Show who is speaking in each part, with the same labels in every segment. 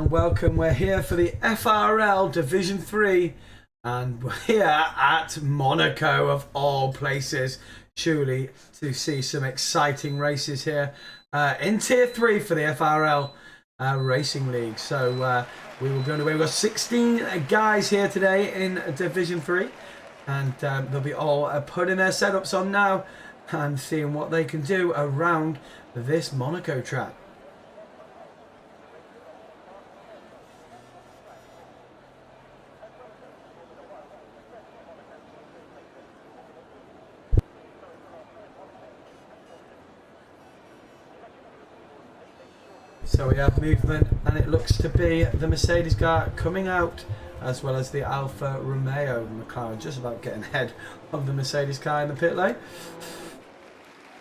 Speaker 1: and welcome. We're here for the FRL Division 3 and we're here at Monaco of all places, surely to see some exciting races here in Tier 3 for the FRL Racing League. So we will go underway. We've got 16 guys here today in Division 3 and they'll be all putting their setups on now and seeing what they can do around this Monaco track. So we have movement, and it looks to be the Mercedes car coming out, as well as the Alfa Romeo McLaren, just about getting ahead of the Mercedes car in the pit lane.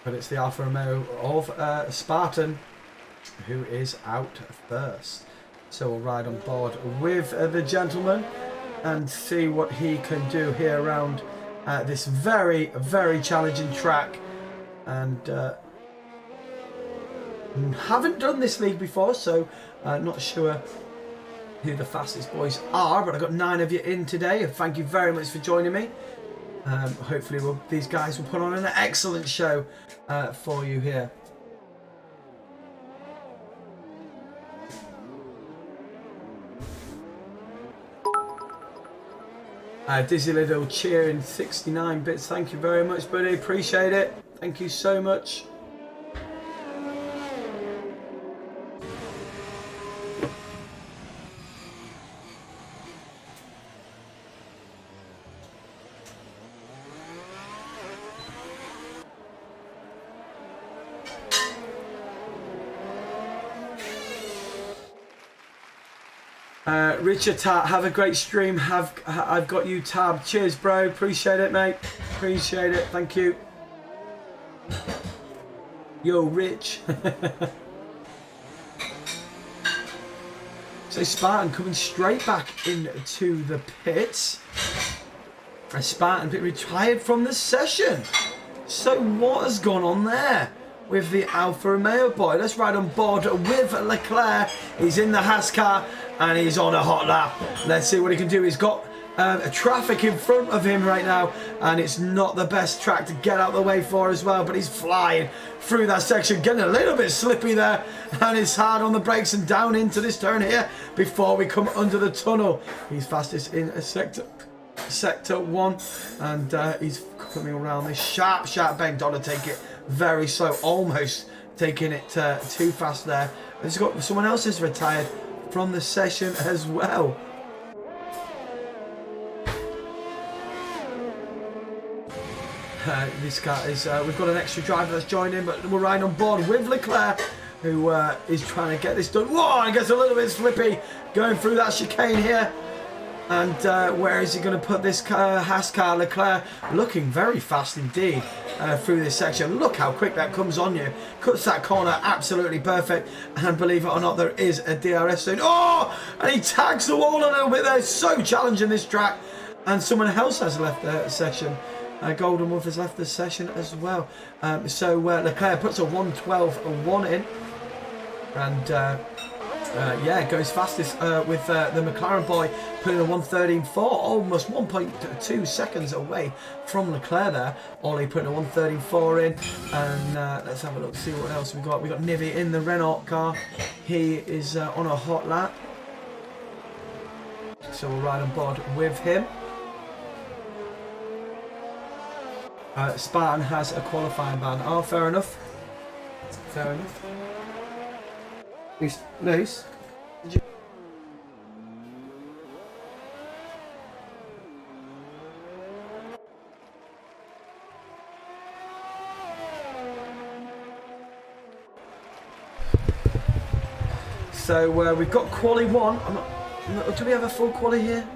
Speaker 1: But it's the Alfa Romeo of Spartan who is out first. So we'll ride on board with the gentleman and see what he can do here around this very, very challenging track. And haven't done this league before, so not sure who the fastest boys are, but I've got 9 of you in today. Thank you very much for joining me. Hopefully these guys will put on an excellent show for you here. Dizzy Little cheering 69 bits. Thank you very much, buddy. Appreciate it. Thank you so much. Richard Tat, have a great stream. I've got you tabbed. Cheers, bro. Appreciate it, mate. Appreciate it. Thank you. Yo, Rich. So Spartan coming straight back into the pits. A Spartan bit retired from the session. So what has gone on there with the Alfa Romeo boy? Let's ride on board with Leclerc. He's in the Haas car and he's on a hot lap. Let's see what he can do. He's got a traffic in front of him right now, and it's not the best track to get out of the way for as well, but he's flying through that section, getting a little bit slippy there, and it's hard on the brakes and down into this turn here before we come under the tunnel. He's fastest in sector 1, and he's coming around this sharp bend. Got to take it very slow, almost taking it too fast there. It's got someone else who's retired from the session as well. This guy is we've got an extra driver that's joined in, but we're riding on board with Leclerc, who is trying to get this done. Whoa, and gets a little bit slippy going through that chicane here. And where is he going to put this Haas car? Leclerc looking very fast indeed through this section. Look how quick that comes on you. Cuts that corner absolutely perfect. And believe it or not, there is a DRS soon. Oh! And he tags the wall a little bit there. It's so challenging, this track. And someone else has left the session. Golden Wolf has left the session as well. So Leclerc puts a 1:12.1 in. And yeah, goes fastest with the McLaren boy putting a 1:13.4, almost 1.2 seconds away from Leclerc there. Ollie putting a 1:13.4 in, and let's have a look, see what else we got. We got Nivi in the Renault car. He is on a hot lap, so we'll ride on board with him. Spartan has a qualifying ban. Oh, fair enough. Fair enough. Loose. Did you? So we've got quali 1. Do we have a full quali here?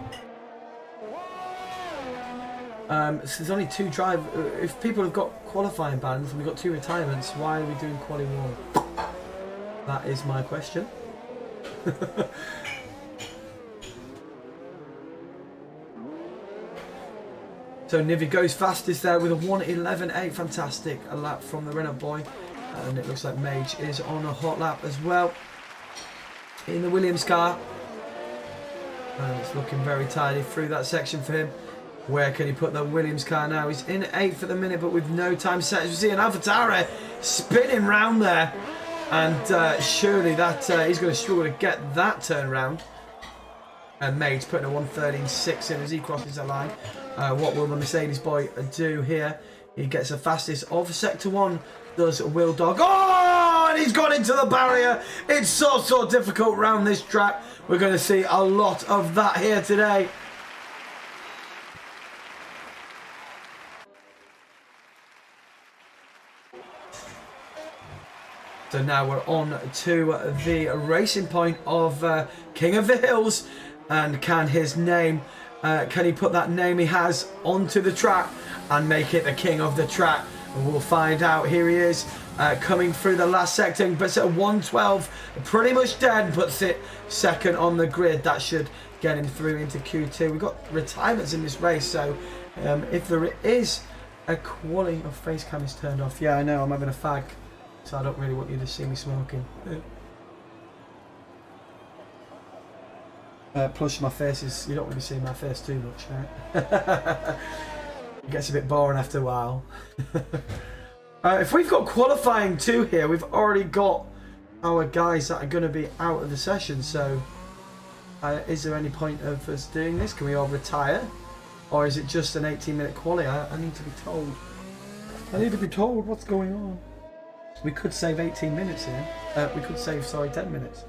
Speaker 1: So there's only 2 drive. If people have got qualifying bans and we've got 2 retirements, why are we doing quali 1? That is my question. So Nivi goes fastest there with a 1:11.8. Fantastic. A lap from the Renault boy. And it looks like Mage is on a hot lap as well. in the Williams car. And it's looking very tidy through that section for him. Where can he put the Williams car now? He's in 8th at the minute, but with no time set. As we see an AlphaTauri spinning round there. And surely that he's going to struggle to get that turn round. And Made's putting a 1:13.6 in as he crosses the line. What will the Mercedes boy do here? He gets the fastest of Sector 1, does Will Dog. Oh, and he's gone into the barrier. It's so difficult round this track. We're going to see a lot of that here today. So now we're on to the racing point of King of the Hills. And can his name, can he put that name he has onto the track and make it the king of the track? And we'll find out. Here he is, coming through the last sector, but at 1:12, pretty much dead, and puts it second on the grid. That should get him through into Q2. We've got retirements in this race, so if there is a quality of face cam is turned off. Yeah, I know, I'm having a fag, so I don't really want you to see me smoking. Plus my face is, you don't really see my face too much, right? It gets a bit boring after a while. If we've got qualifying 2 here, we've already got our guys that are going to be out of the session, so is there any point of us doing this? Can we all retire? Or is it just an 18-minute quali? I need to be told. I need to be told what's going on. We could save 18 minutes here. We could save, sorry, 10 minutes.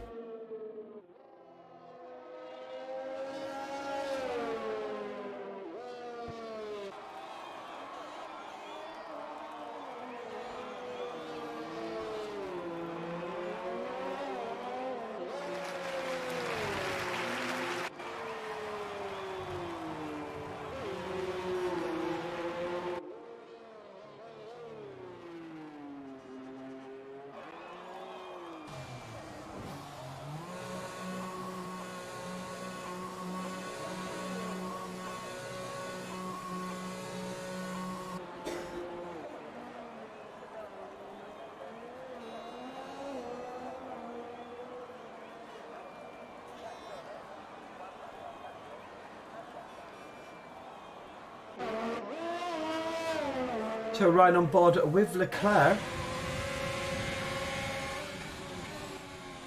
Speaker 1: So riding on board with Leclerc,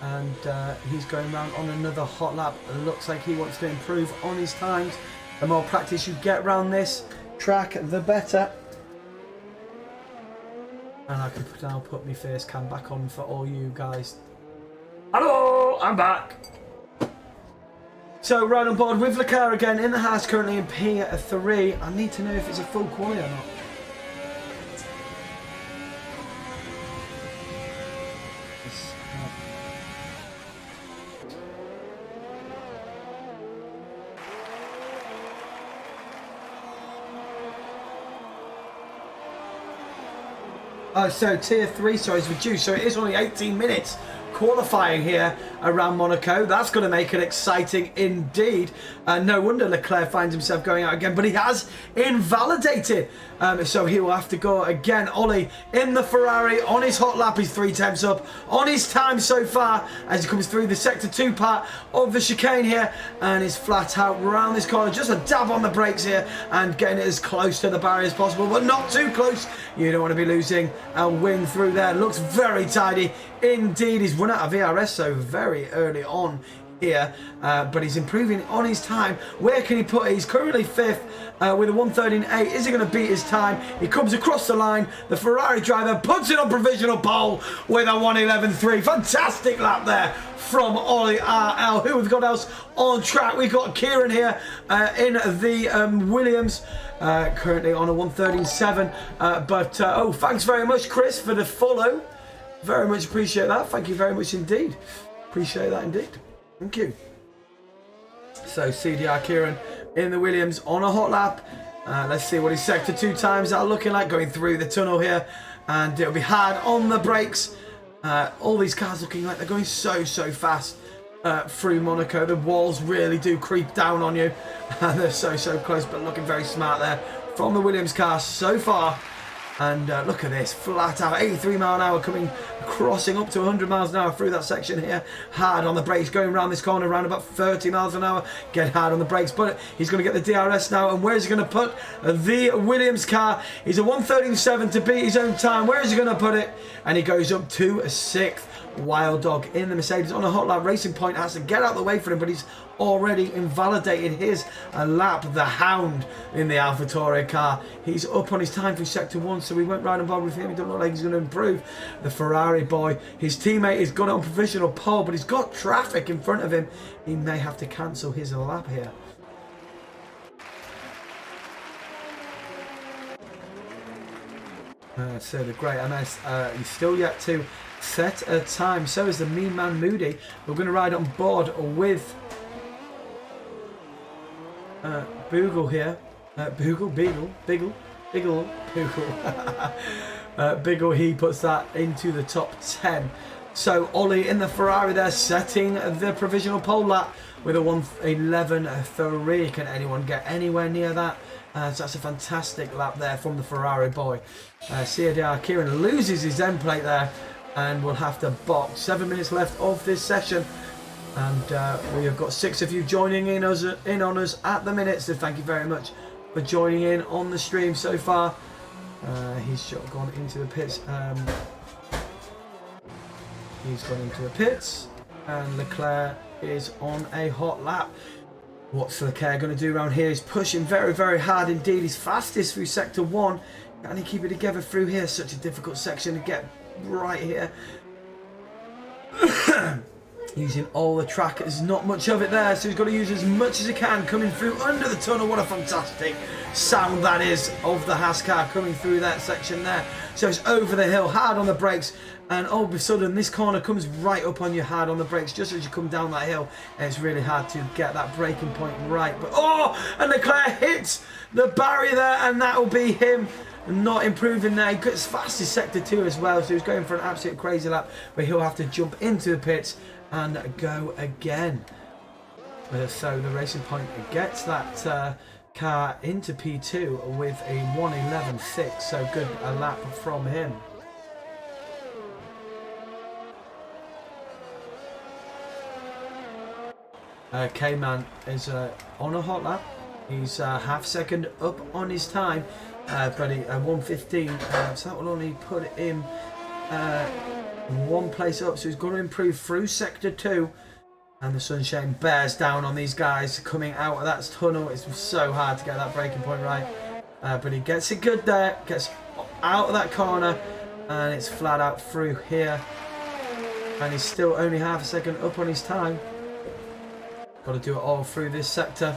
Speaker 1: and he's going around on another hot lap. It looks like he wants to improve on his times. The more practice you get around this track, the better. And I can now put my face cam back on for all you guys. Hello, I'm back. So riding on board with Leclerc again in the house, currently in P3. I need to know if it's a full quali or not. So tier 3, sorry, is reduced, so it is only 18 minutes qualifying here around Monaco. That's going to make it exciting indeed. No wonder Leclerc finds himself going out again, but he has invalidated. So he will have to go again. Ollie in the Ferrari on his hot lap. He's 3/10 up on his time so far as he comes through the sector 2 part of the chicane here, and is flat out round this corner. Just a dab on the brakes here and getting it as close to the barrier as possible, but not too close. You don't want to be losing a win through there. Looks very tidy indeed. He's run out of VRS so very early on here, but he's improving on his time. Where can he put it? He's currently 5th with a 1:13.8. Is he going to beat his time? He comes across the line. The Ferrari driver puts it on provisional pole with a 1:11.3. Fantastic lap there from Ollie RL. Who we've got else on track? We've got Kieran here in the Williams, currently on a 1:13.7. Oh, thanks very much, Chris, for the follow. Very much appreciate that. Thank you very much indeed. Appreciate that indeed. Thank you. So CDR Kieran in the Williams on a hot lap. Let's see what his sector 2 times are looking like going through the tunnel here, and it'll be hard on the brakes. All these cars looking like they're going so fast through Monaco. The walls really do creep down on you, and they're so close, but looking very smart there from the Williams car so far. And look at this, flat out, 83 mile an hour coming, crossing up to 100 miles an hour through that section here. Hard on the brakes, going around this corner, around about 30 miles an hour. Get hard on the brakes, but he's going to get the DRS now. And where's he going to put the Williams car? He's a 1:37 to beat his own time. Where is he going to put it? And he goes up to a 6th. Wild Dog in the Mercedes on a hot lap. Racing Point has to get out of the way for him, but he's already invalidated his lap. The Hound in the AlphaTauri car. He's up on his time through sector 1, so we won't ride on board with him. He doesn't look like he's going to improve. The Ferrari boy, his teammate has got it on provisional pole, but he's got traffic in front of him. He may have to cancel his lap here. So the great MS, he's still yet to set a time. So is the Mean Man Moody. We're going to ride on board with Boogle here. Boogle. Biggle, he puts that into the top 10. So Ollie in the Ferrari there, setting the provisional pole lap with a 1:11.3. Can anyone get anywhere near that? So that's a fantastic lap there from the Ferrari boy. CADR Kieran loses his end plate there and will have to box. 7 minutes left of this session. And we have got 6 of you joining in on us at the minute. So thank you very much for joining in on the stream so far. He's gone into the pits. He's gone into the pits. And Leclerc is on a hot lap. What's Leclerc going to do around here? He's pushing very, very hard indeed. He's fastest through sector 1. Can he keep it together through here? Such a difficult section to get right here. Using all the track. There's not much of it there, so he's got to use as much as he can. Coming through under the tunnel. What a fantastic sound that is of the Haas car coming through that section there. So it's over the hill, hard on the brakes, and all of a sudden this corner comes right up on you, hard on the brakes just as you come down that hill, and it's really hard to get that braking point right. But and Leclerc hits the barrier there, and that will be him not improving there. He gets fast as sector 2 as well, so he's going for an absolute crazy lap where he'll have to jump into the pits and go again. So the Racing Point gets that car into P2 with a 1:11.6, so good a lap from him. K-Man is on a hot lap. He's half second up on his time, but he 1:15, so that will only put him one place up, so he's going to improve through sector 2. And the sunshine bears down on these guys coming out of that tunnel. It's so hard to get that braking point right, but he gets it good there, gets out of that corner, and it's flat out through here, and he's still only half a second up on his time. Got to do it all through this sector.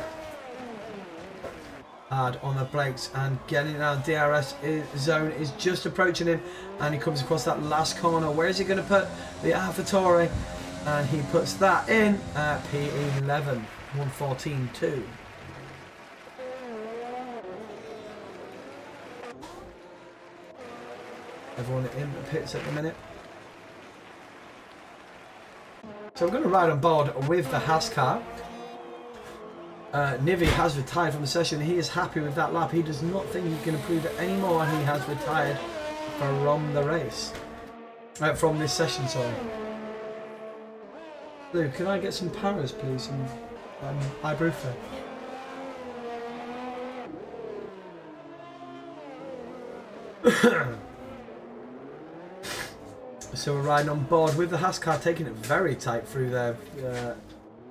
Speaker 1: Hard on the brakes and getting out. DRS zone is just approaching him, and he comes across that last corner. Where is he going to put the AlphaTauri? And he puts that in at P11, 1:14.2. Everyone in the pits at the minute. So we're going to ride on board with the Haas car. Nivi has retired from the session. He is happy with that lap. He does not think he can improve it anymore, and he has retired from the race. From this session, sorry. Blue, can I get some Paras, please, and Ibuprofen? So we're riding on board with the Haas car, taking it very tight through there.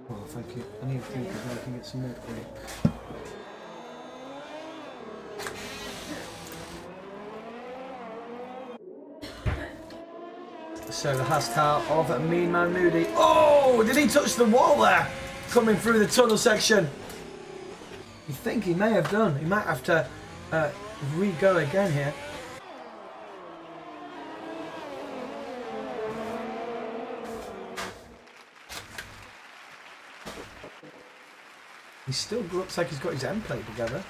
Speaker 1: Oh, thank you. I need to think if I can get some milk for you. So the Haas car of Mean Man Moody. Oh, did he touch the wall there? Coming through the tunnel section. You think he may have done. He might have to re-go again here. He still looks like he's got his end plate together.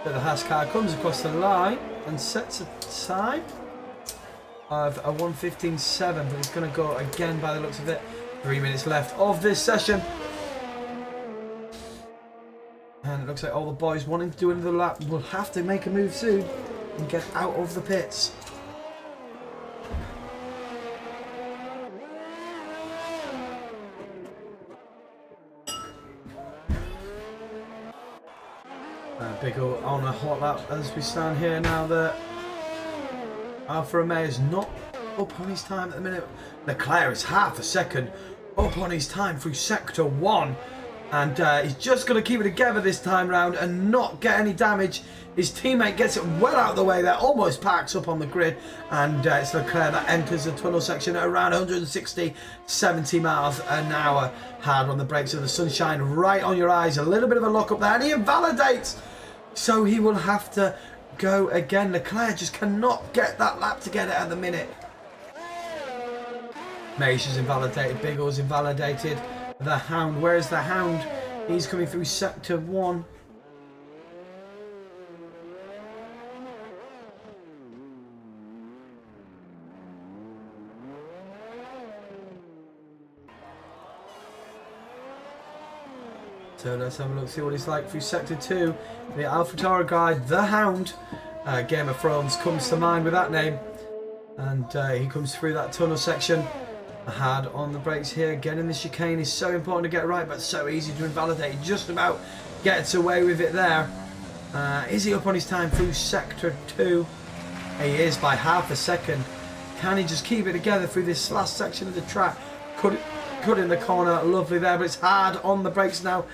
Speaker 1: So the Haas car comes across the line and sets a time of a 1:15.7, but he's going to go again by the looks of it 3 minutes left of this session. And it looks like all the boys wanting to do another lap will have to make a move soon and get out of the pits. Biggle on a hot lap as we stand here now. The Alfa Romeo is not up on his time at the minute. Leclerc is half a second up on his time through sector 1. And he's just going to keep it together this time round and not get any damage. His teammate gets it well out of the way there, almost parks up on the grid. And it's Leclerc that enters the tunnel section at around 160, 70 miles an hour. Hard on the brakes of the sunshine right on your eyes. A little bit of a lock up there and he invalidates. So he will have to go again. Leclerc just cannot get that lap together at the minute. Maish is invalidated. Biggle's invalidated. The Hound. Where is the Hound? He's coming through sector 1. So let's have a look, see what it's like through sector 2. The AlphaTauri guy, the Hound. Game of Thrones comes to mind with that name. And he comes through that tunnel section. Hard on the brakes here. Getting the chicane is so important to get right, but so easy to invalidate. He just about gets away with it there. Is he up on his time through sector 2? He is by half a second. Can he just keep it together through this last section of the track? Cut in the corner, lovely there, but it's hard on the brakes now.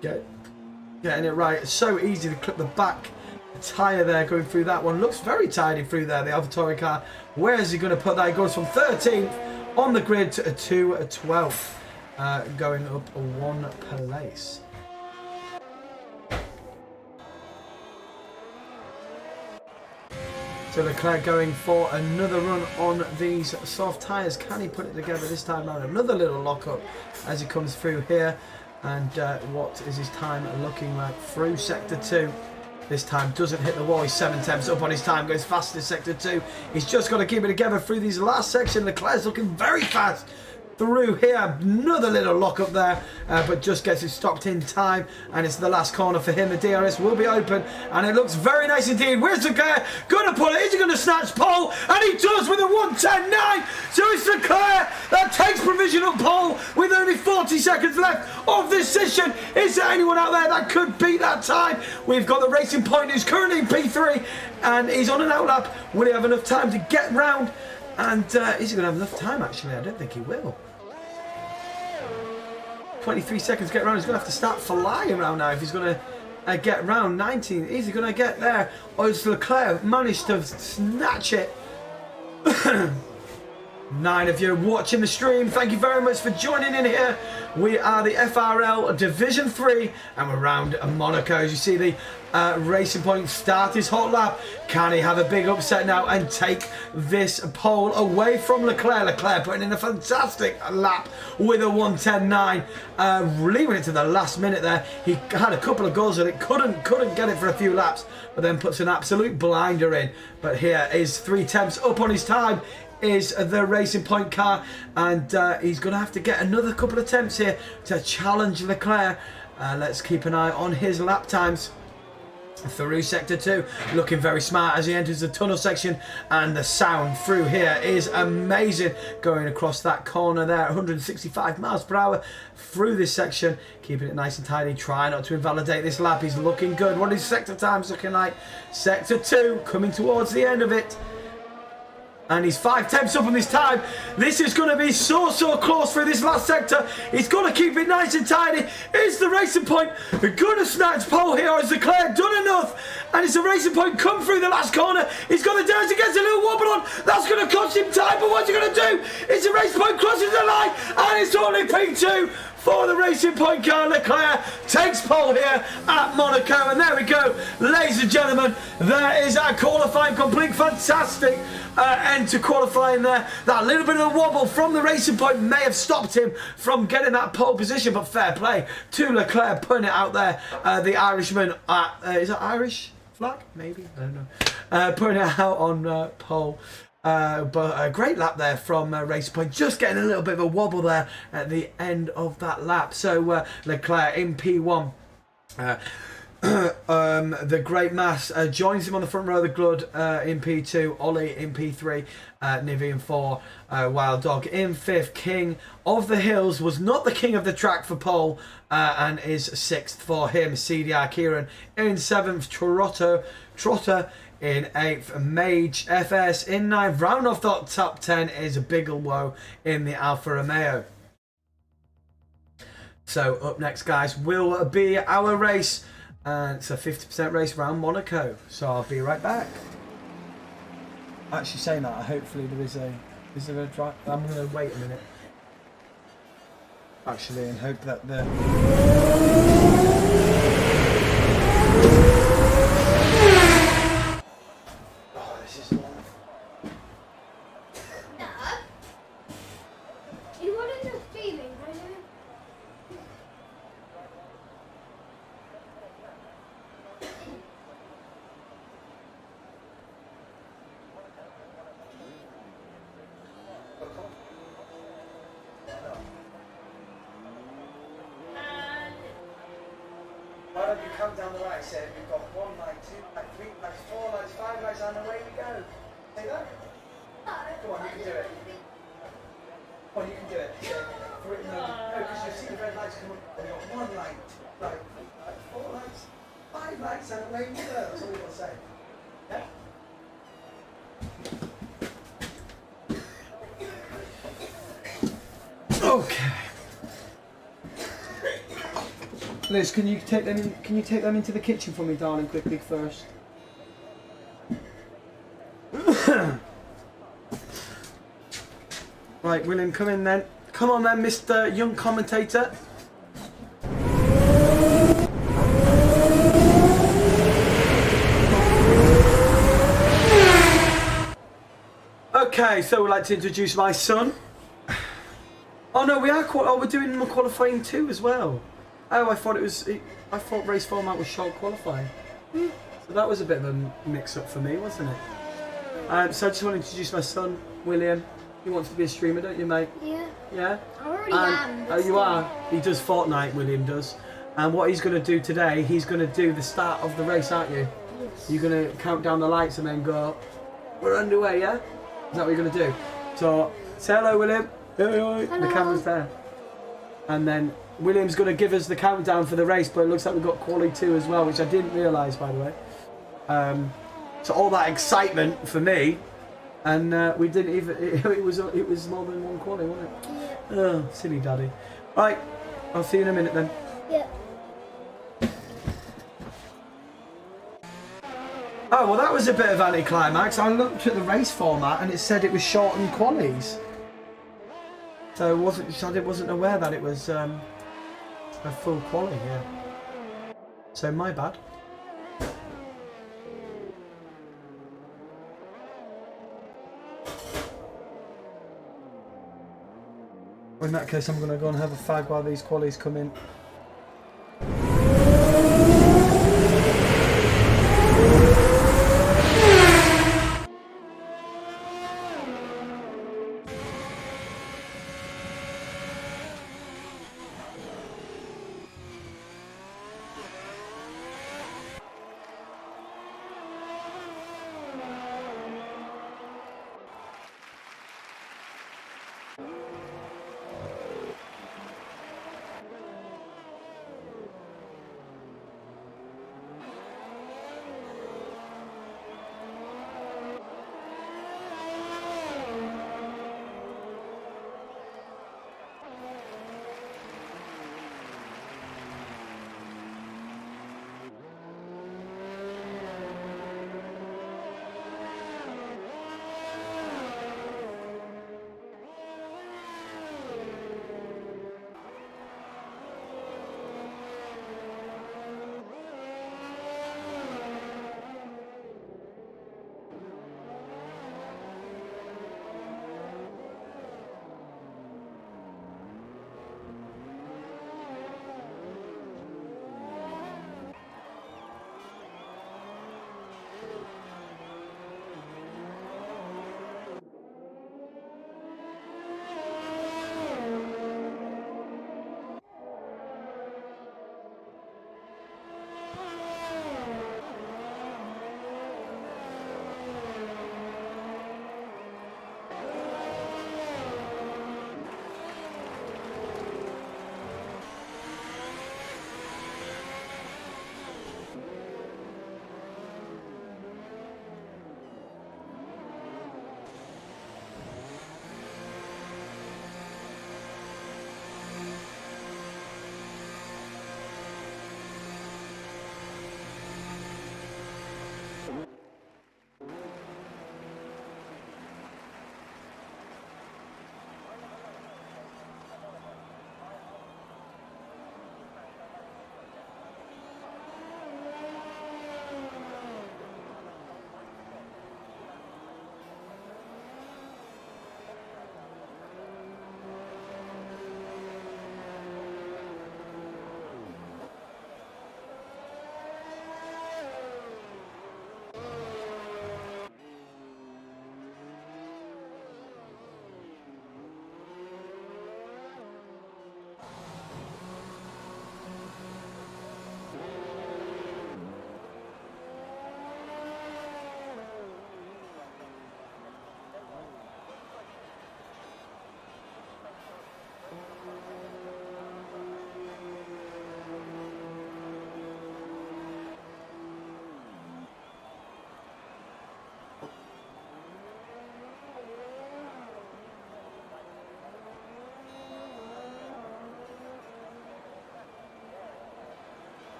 Speaker 1: Getting it right. It's so easy to clip the back tyre there going through that one. Looks very tidy through there, the AlphaTauri car. Where is he going to put that? He goes from 13th on the grid to 12th, going up 1 place. So Leclerc going for another run on these soft tyres. Can he put it together this time around? Another little lock up as he comes through here. And what is his time looking like through sector 2? This time doesn't hit the wall. He's 7/10 up on his time. Goes fast in sector 2. He's just got to keep it together through these last section. Leclerc's looking very fast through here. Another little lock up there, but just gets it stopped in time. And it's the last corner for him. The DRS will be open, and it looks very nice indeed. Where's Leclerc going to pull it? Is he going to snatch pole? And he does with a 1:10.9. So it's Leclerc that takes provisional pole with only 40 seconds left of this session. Is there anyone out there that could beat that time? We've got the Racing Point, who's currently in P3, and he's on an outlap. Will he have enough time to get round? And is he going to have enough time, actually? I don't think he will. 23 seconds to get round. He's going to have to start flying around now if he's going to get round. 19. Is he going to get there? Or has Leclerc managed to snatch it? 9 of you watching the stream, thank you very much for joining in here. We are the FRL Division 3 and we're around Monaco. As you see, the Racing Point start his hot lap. Can he have a big upset now and take this pole away from Leclerc? Leclerc putting in a fantastic lap with a 1:10.9, leaving it to the last minute there. He had a couple of goals and it couldn't get it for a few laps, but then puts an absolute blinder in. But here is 3/10 up on his time is the Racing Point car, and he's going to have to get another couple of attempts here to challenge Leclerc. Let's keep an eye on his lap times through sector 2, looking very smart as he enters the tunnel section, and the sound through here is amazing, going across that corner there at 165 miles per hour through this section, keeping it nice and tidy, trying not to invalidate this lap. He's looking good. What is sector times looking like? Sector 2 coming towards the end of it. And he's 5/10 up on this time. This is going to be so close for this last sector. He's got to keep it nice and tidy. Is the Racing Point going to snatch pole here? Has Leclerc done enough? And it's the Racing Point come through the last corner. He's got the dash, he gets a little wobble on. That's going to cost him time, but what's he going to do? It's the Racing Point crosses the line, and it's only P2 for the Racing Point car. Leclerc takes pole here at Monaco, and there we go, ladies and gentlemen. There is our qualifying complete. Fantastic end to qualifying there. That little bit of a wobble from the Racing Point may have stopped him from getting that pole position, but fair play to Leclerc putting it out there. The Irishman, is that Irish flag? Maybe, I don't know. Putting it out on pole. But a great lap there from Race Point, just getting a little bit of a wobble there at the end of that lap. So Leclerc in P1. The great Mass joins him on the front row of the Glut in P2, Ollie in P3, Nivi in 4, Wild Dog in 5th. King of the Hills was not the king of the track for pole and is 6th for him. CDI Kieran in 7th, Trotter in 8th, Mage FS in 9th. Round off the top 10 is Bigelow in the Alfa Romeo. So up next, guys, will be our race. And it's a 50% race around Monaco, so I'll be right back. Actually, saying that, hopefully is there a drive? I'm going to wait a minute. Actually, and hope that the. Oh, this is long.
Speaker 2: You want to do streaming, right?
Speaker 1: Why don't you come down the right, say we've got 1 light, 2 light, 3 lights, 4 lights, 5 lights, and away we go. Say that? Come on, you can do it. Come on, you can do it. No, because you see the red lights come up. We've got 1 light, 2 light, 3 light, 4 lights, 5 lights, and away we go. That's all we've got to say. Yeah? Okay. Liz, can you take them in, can you take them into the kitchen for me, darling, quickly first? Right, William, come in then. Come on then, Mr. Young Commentator. Okay, so we'd like to introduce my son. Oh no, we are we're doing qualifying too as well. Oh, I thought race format was short qualifying. So that was a bit of a mix-up for me, wasn't it? So I just want to introduce my son, William. He wants to be a streamer, don't you, mate? Yeah. Yeah?
Speaker 2: I already am.
Speaker 1: Oh, you are? He does Fortnite, William does. And what he's going to do today, he's going to do the start of the race, aren't you?
Speaker 2: Yes.
Speaker 1: You're going to count down the lights and then go, we're underway, yeah? Is that what you're going to do? So, say hello, William. Hello. The camera's there. And then William's going to give us the countdown for the race, but it looks like we've got quali 2 as well, which I didn't realise, by the way. So all that excitement for me, and we didn't even. It was more than 1 quali, wasn't it? Yeah. Oh, silly daddy. Right, I'll see you in a minute then.
Speaker 2: Yeah.
Speaker 1: Oh well, that was a bit of anticlimax. I looked at the race format and it said it was shortened qualies. So I wasn't aware that it was a full quali, yeah. So my bad. In that case, I'm going to go and have a fag while these qualies come in.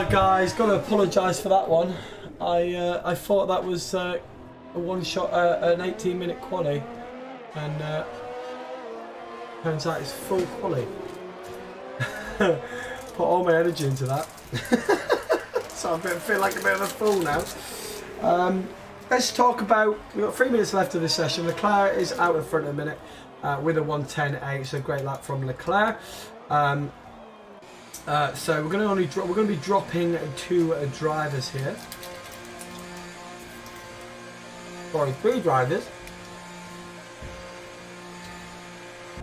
Speaker 1: Guys, got to apologise for that one. I thought that was a one shot, an 18-minute quali, and turns out it's full quali. Put all my energy into that, so I feel like a bit of a fool now. Let's talk about. We've got 3 minutes left of this session. Leclerc is out in front of a minute with a 1:10.8, so great lap from Leclerc. So we're going to be dropping 2 drivers here. Sorry, 3 drivers.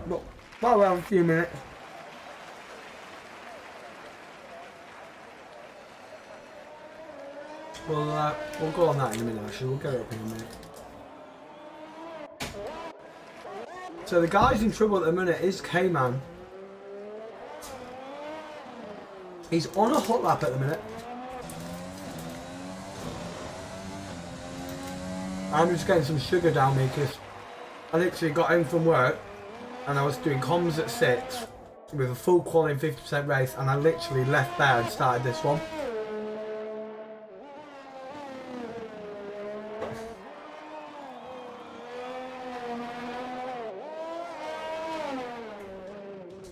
Speaker 1: But while we're a few minutes, we'll go on that in a minute. Actually, we'll get it up in a minute. So the guys in trouble at the minute is K-Man. He's on a hot lap at the minute. I'm just getting some sugar down me because I literally got home from work and I was doing comms at 6 with a full quality 50% race, and I literally left there and started this one.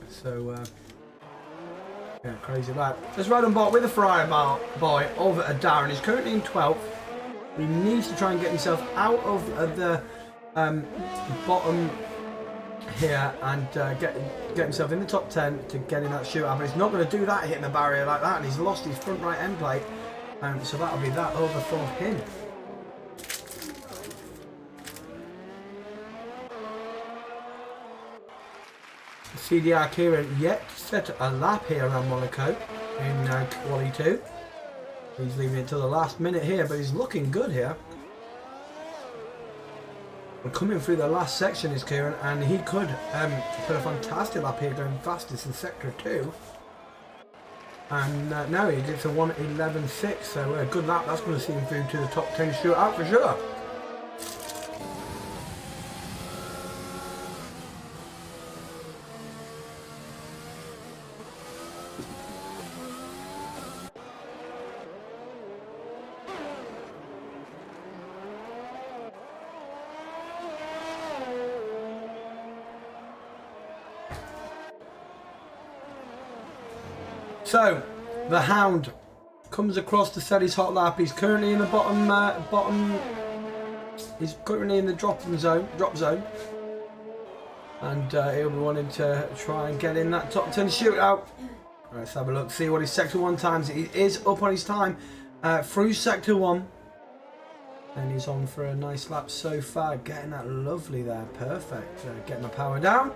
Speaker 1: So, yeah, crazy that. Let's ride on board with a FRL boy over at Darren. He's currently in 12th. He needs to try and get himself out of the bottom here and get himself in the top 10 to get in that shootout. But he's not going to do that hitting the barrier like that, and he's lost his front right end plate. So that'll be that over for him. CDR Kieran yet to set a lap here around Monaco in Quali 2. He's leaving it to the last minute here, but he's looking good here. We're coming through the last section is Kieran, and he could put a fantastic lap here, going fastest in sector 2. And now he gets a 1:11.6, so a good lap. That's going to see him through to the top 10 shootout for sure. So, the Hound comes across to set his hot lap. He's currently in the bottom. He's currently in the drop zone, and he'll be wanting to try and get in that top 10 shootout. Let's have a look, see what his sector 1 times. He is up on his time through sector 1, and he's on for a nice lap so far. Getting that lovely there, perfect. Getting the power down.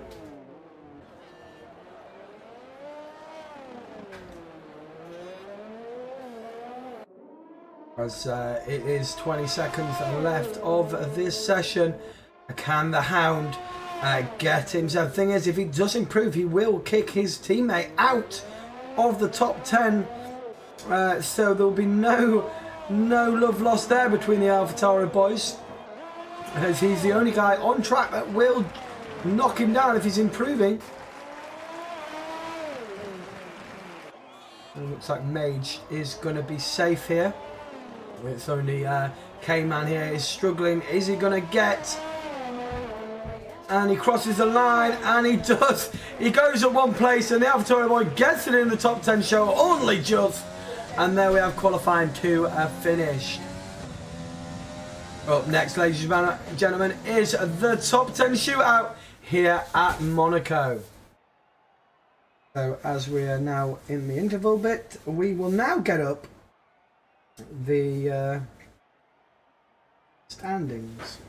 Speaker 1: As it is 20 seconds left of this session. Can the Hound get himself? The thing is, if he does improve, he will kick his teammate out of the top 10. So there will be no love lost there between the AlphaTauri boys, as he's the only guy on track that will knock him down if he's improving. It looks like Mage is going to be safe here. It's only K-Man here is struggling. Is he going to get? And he crosses the line, and he does. He goes at one place, and the AlphaTauri boy gets it in the top 10 show, only just. And there we have qualifying 2 finished. Up next, ladies and gentlemen, is the top 10 shootout here at Monaco. So as we are now in the interval bit, we will now get up the standings.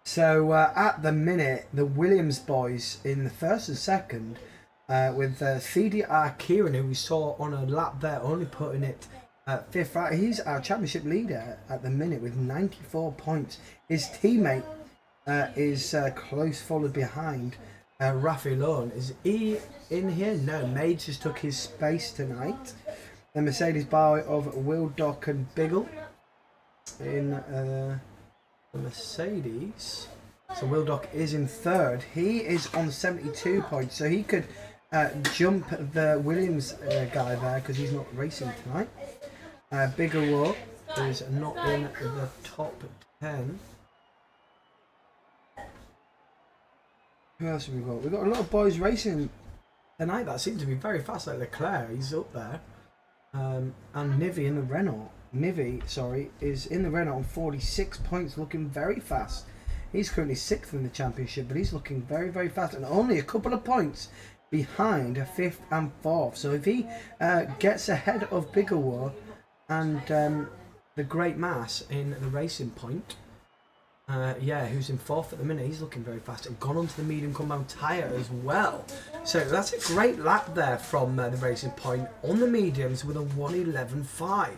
Speaker 1: So at the minute, the Williams boys in the first and second, with CDR Kieran, who we saw on a lap there, only putting it at 5th. Right, he's our championship leader at the minute with 94 points. His teammate is close followed behind. Rafi Lone, is he in here? No, Mage just took his space tonight. The Mercedes bar of Will, Doc and Biggle in the Mercedes. So Will Doc is in 3rd. He is on 72 points, so he could jump the Williams guy there because he's not racing tonight. Bigger War is not in the top 10. Who else have we got? We've got a lot of boys racing tonight that seemed to be very fast. Like Leclerc, he's up there. And Nivi in the Renault. Nivi, sorry, is in the Renault on 46 points, looking very fast. He's currently 6th in the championship, but he's looking very, very fast, and only a couple of points behind 5th and 4th. So if he gets ahead of Bigelow and the Great Mass in the Racing Point, yeah, who's in 4th at the minute, he's looking very fast and gone onto the medium compound tyre as well. So that's a great lap there from the Racing Point on the mediums with a 1:11.5.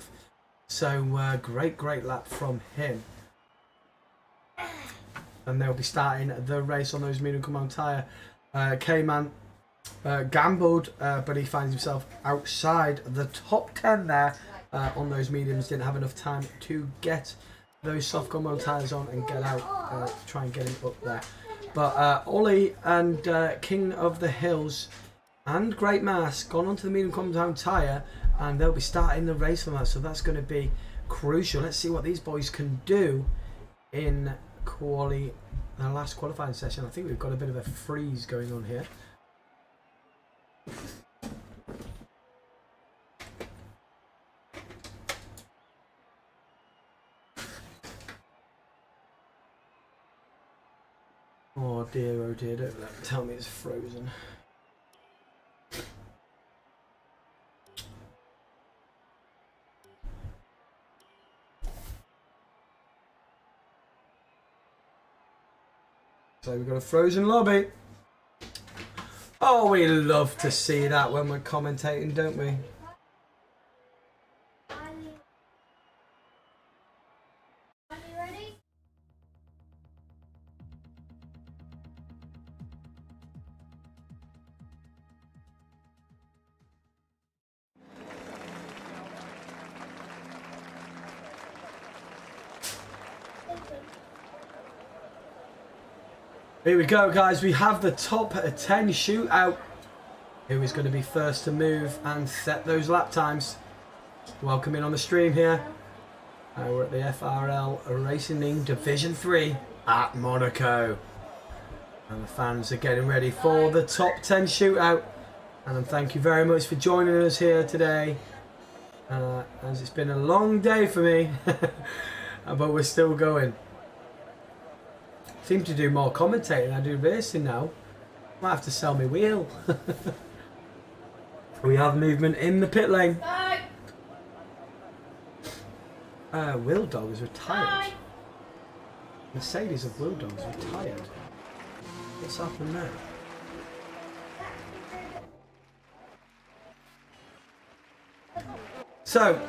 Speaker 1: So great lap from him. And they'll be starting the race on those medium compound tyre. K-Man gambled, but he finds himself outside the top 10 there on those mediums. Didn't have enough time to get those soft compound tyres on and get out, try and get him up there. But Ollie and King of the Hills and Great Mass gone onto the medium compound tyre, and they'll be starting the race from us. So that's going to be crucial. Let's see what these boys can do in the last qualifying session. I think we've got a bit of a freeze going on here. Oh dear, don't tell me it's frozen. So we've got a frozen lobby. Oh, we love to see that when we're commentating, don't we?
Speaker 2: Are you ready?
Speaker 1: Here we go, guys. We have the top 10 shootout. Who is going to be first to move and set those lap times? Welcome in on the stream here. We're at the FRL Racing Division 3 at Monaco. And the fans are getting ready for the top 10 shootout. And thank you very much for joining us here today. As it's been a long day for me. But we're still going. Seem to do more commentating than I do racing now. Might have to sell my wheel. We have movement in the pit lane. Wheel Dog is retired. Mercedes of Wheel Dog is retired. What's happened there? So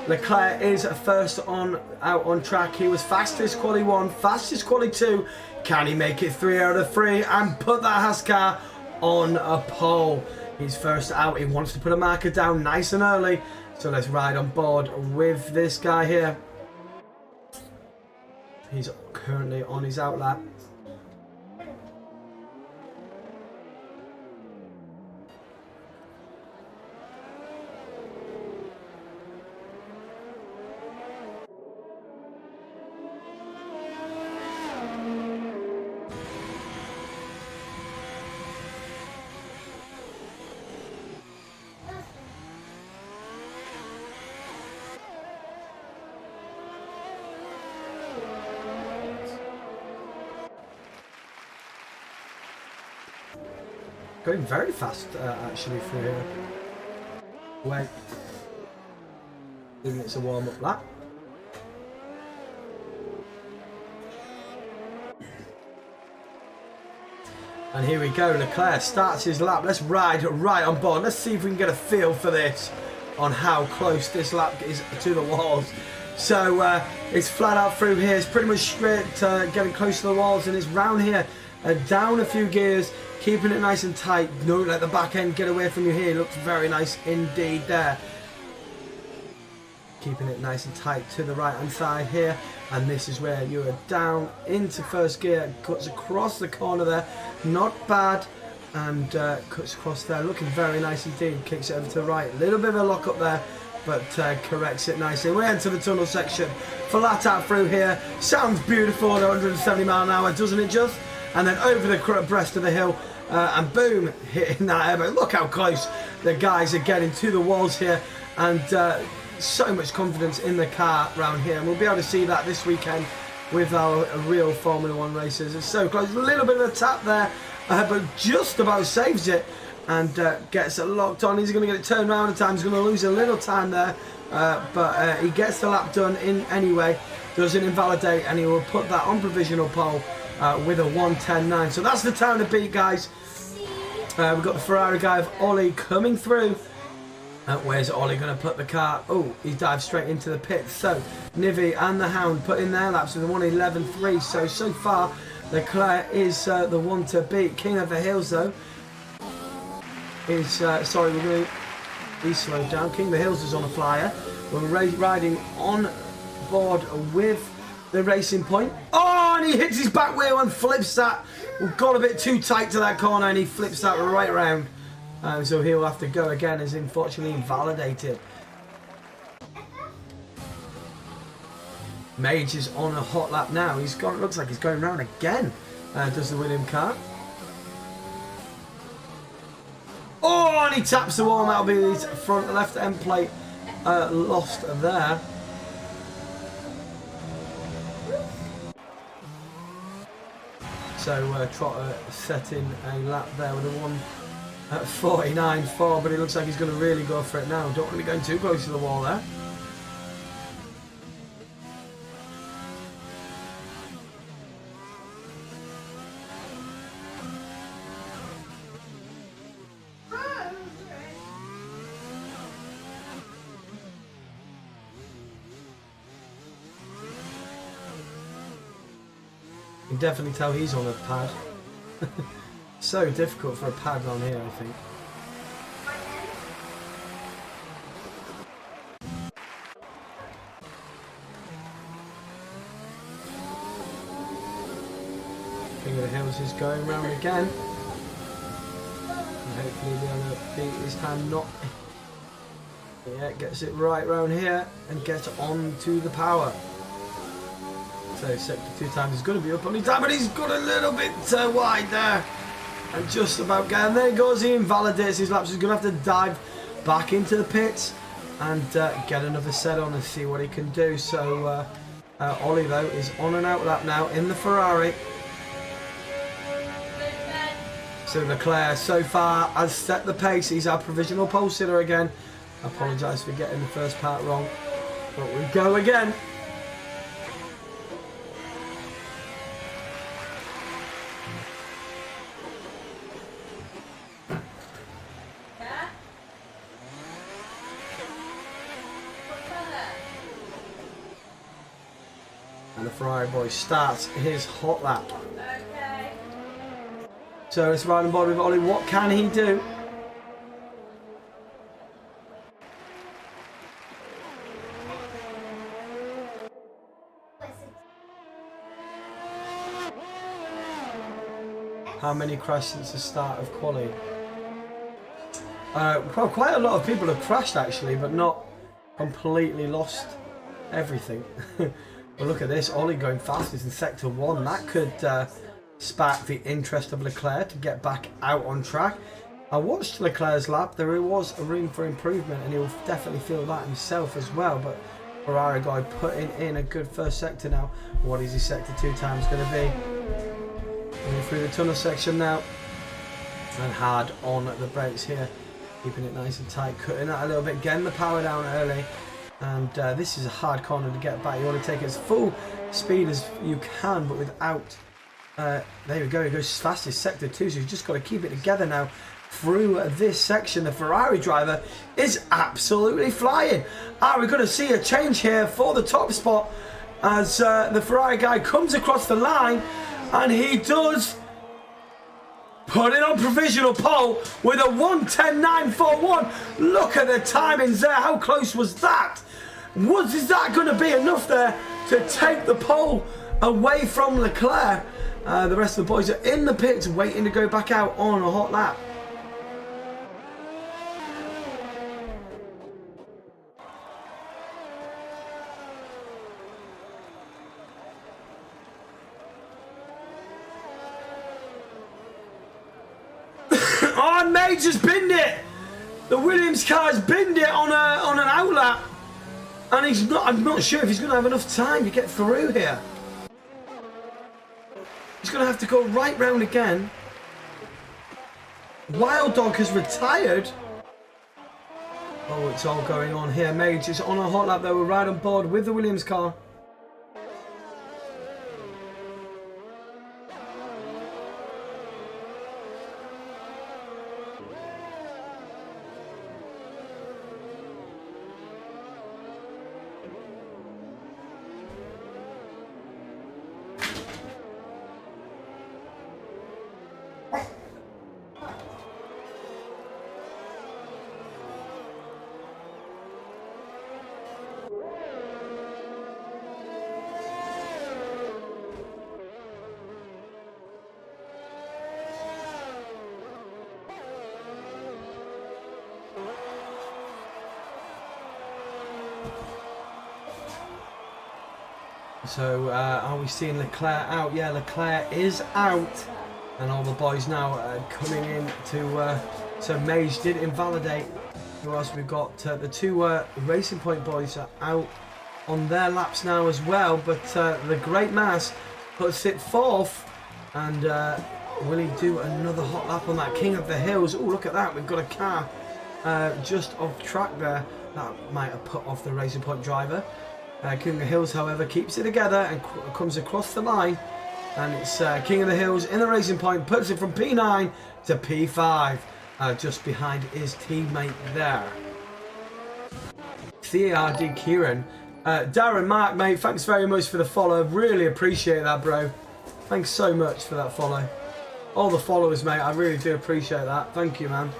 Speaker 1: Leclerc is first out on track. He was fastest quali 1, fastest quali 2. Can he make it 3 out of 3 and put that Haas car on a pole? He's first out. He wants to put a marker down nice and early. So let's ride on board with this guy here. He's currently on his outlap. Going very fast, actually, through here. Wait. 2 minutes of warm-up lap. And here we go. Leclerc starts his lap. Let's ride right on board. Let's see if we can get a feel for this, on how close this lap is to the walls. So it's flat out through here. It's pretty much straight, getting close to the walls, and it's round here, down a few gears. Keeping it nice and tight. Don't let the back end get away from you here. Looks very nice indeed there. Keeping it nice and tight to the right hand side here. And this is where you are down into first gear. Cuts across the corner there. Not bad. And cuts across there. Looking very nice indeed. Kicks it over to the right. A little bit of a lock up there. But corrects it nicely. We're into the tunnel section. Flat out through here. Sounds beautiful at 170 mile an hour, doesn't it just? And then over the breast of the hill. and boom, hitting that air. But look how close the guys are getting to the walls here, and so much confidence in the car around here. And we'll be able to see that this weekend with our real Formula 1 racers. It's so close. A little bit of a tap there, but just about saves it and gets it locked on. He's going to get it turned around in time. He's going to lose a little time there, but he gets the lap done in anyway. Doesn't invalidate, and he will put that on provisional pole with a 1:10.9. So that's the time to beat, guys. We've got the Ferrari guy of Ollie coming through. Where's Ollie going to put the car? Oh, he dives straight into the pit. So Nivi and the Hound put in their laps with a 1:11.3. So far, Leclerc is the one to beat. King of the Hills, though, is sorry, we're going to. He's slowed down. King of the Hills is on a flyer. We're riding on board with the Racing Point. Oh, and he hits his back wheel and flips that. We got a bit too tight to that corner, and he flips that right round. So he'll have to go again, as unfortunately invalidated. Mage is on a hot lap now. He's got. Looks like he's going round again. Does the William car? Oh, and he taps the wall, and that'll be his front left end plate lost there. So Trotter setting a lap there with a 1:49.4, but it looks like he's going to really go for it now. Don't want to be going too close to the wall there. You can definitely tell he's on a pad. So difficult for a pad on here, I think. King of the Hills is going round again. And hopefully he'll be able to beat his hand not. Yeah, gets it right round here and gets on to the power. So sector 2 times he's going to be up on his time, but he's got a little bit wide there. And just about getting there he goes. He invalidates his laps. He's going to have to dive back into the pits and get another set on and see what he can do. So Ollie, though, is on and out lap now in the Ferrari. So Leclerc so far has set the pace. He's our provisional pole sitter again. I apologise for getting the first part wrong, but we go again. And the Ferrari boy starts his hot lap. Okay. So let's ride on board with Ollie. What can he do? How many crashed since the start of quali? Well, quite a lot of people have crashed actually, but not completely lost everything. But look at this, Ollie going fastest in sector 1. That could spark the interest of Leclerc to get back out on track. I watched Leclerc's lap. There was a room for improvement, and he'll definitely feel that himself as well. But Ferrari guy putting in a good first sector now. What is his sector 2 times going to be? Going through the tunnel section now. And hard on the brakes here. Keeping it nice and tight. Cutting that a little bit. Getting the power down early. And this is a hard corner to get back. You want to take it as full speed as you can, but without... there we go. He goes as fast as sector 2, so you've just got to keep it together now through this section. The Ferrari driver is absolutely flying. We're going to see a change here for the top spot as the Ferrari guy comes across the line, and he does put it on provisional pole with a 1:10.941. Look at the timings there. How close was that? Is that going to be enough there to take the pole away from Leclerc? The rest of the boys are in the pits waiting to go back out on a hot lap. and Mage has binned it. The Williams car has binned it on an outlap. And he's not. I'm not sure if he's going to have enough time to get through here. He's going to have to go right round again. Wild Dog has retired. Oh, it's all going on here. Mage is on a hot lap though. We're right on board with the Williams car. So, are we seeing Leclerc out? Yeah, Leclerc is out. And all the boys now coming in to... so Mage did invalidate. Who else we've got? The two Racing Point boys are out on their laps now as well. But the Great Mass puts it fourth. And will he do another hot lap on that King of the Hills? Oh, look at that. We've got a car just off track there. That might have put off the Racing Point driver. King of the Hills, however, keeps it together and comes across the line. And it's King of the Hills in the Racing Point, puts it from P9 to P5, just behind his teammate there. CARD Kieran. Darren Mark, mate, thanks very much for the follow. Really appreciate that, bro. Thanks so much for that follow. All the followers, mate, I really do appreciate that. Thank you, man.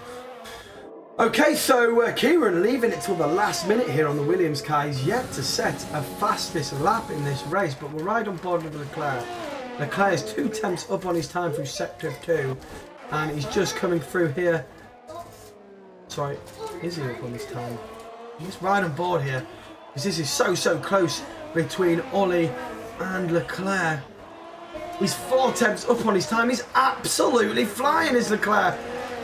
Speaker 1: Okay, so Kieran leaving it till the last minute here on the Williams car. He's yet to set a fastest lap in this race, but we're right on board with Leclerc. Leclerc is 2 tenths up on his time through sector 2, and he's just coming through here. Sorry, is he up on his time? He's right on board here, because this is so close between Ollie and Leclerc. He's 4 tenths up on his time. He's absolutely flying, is Leclerc.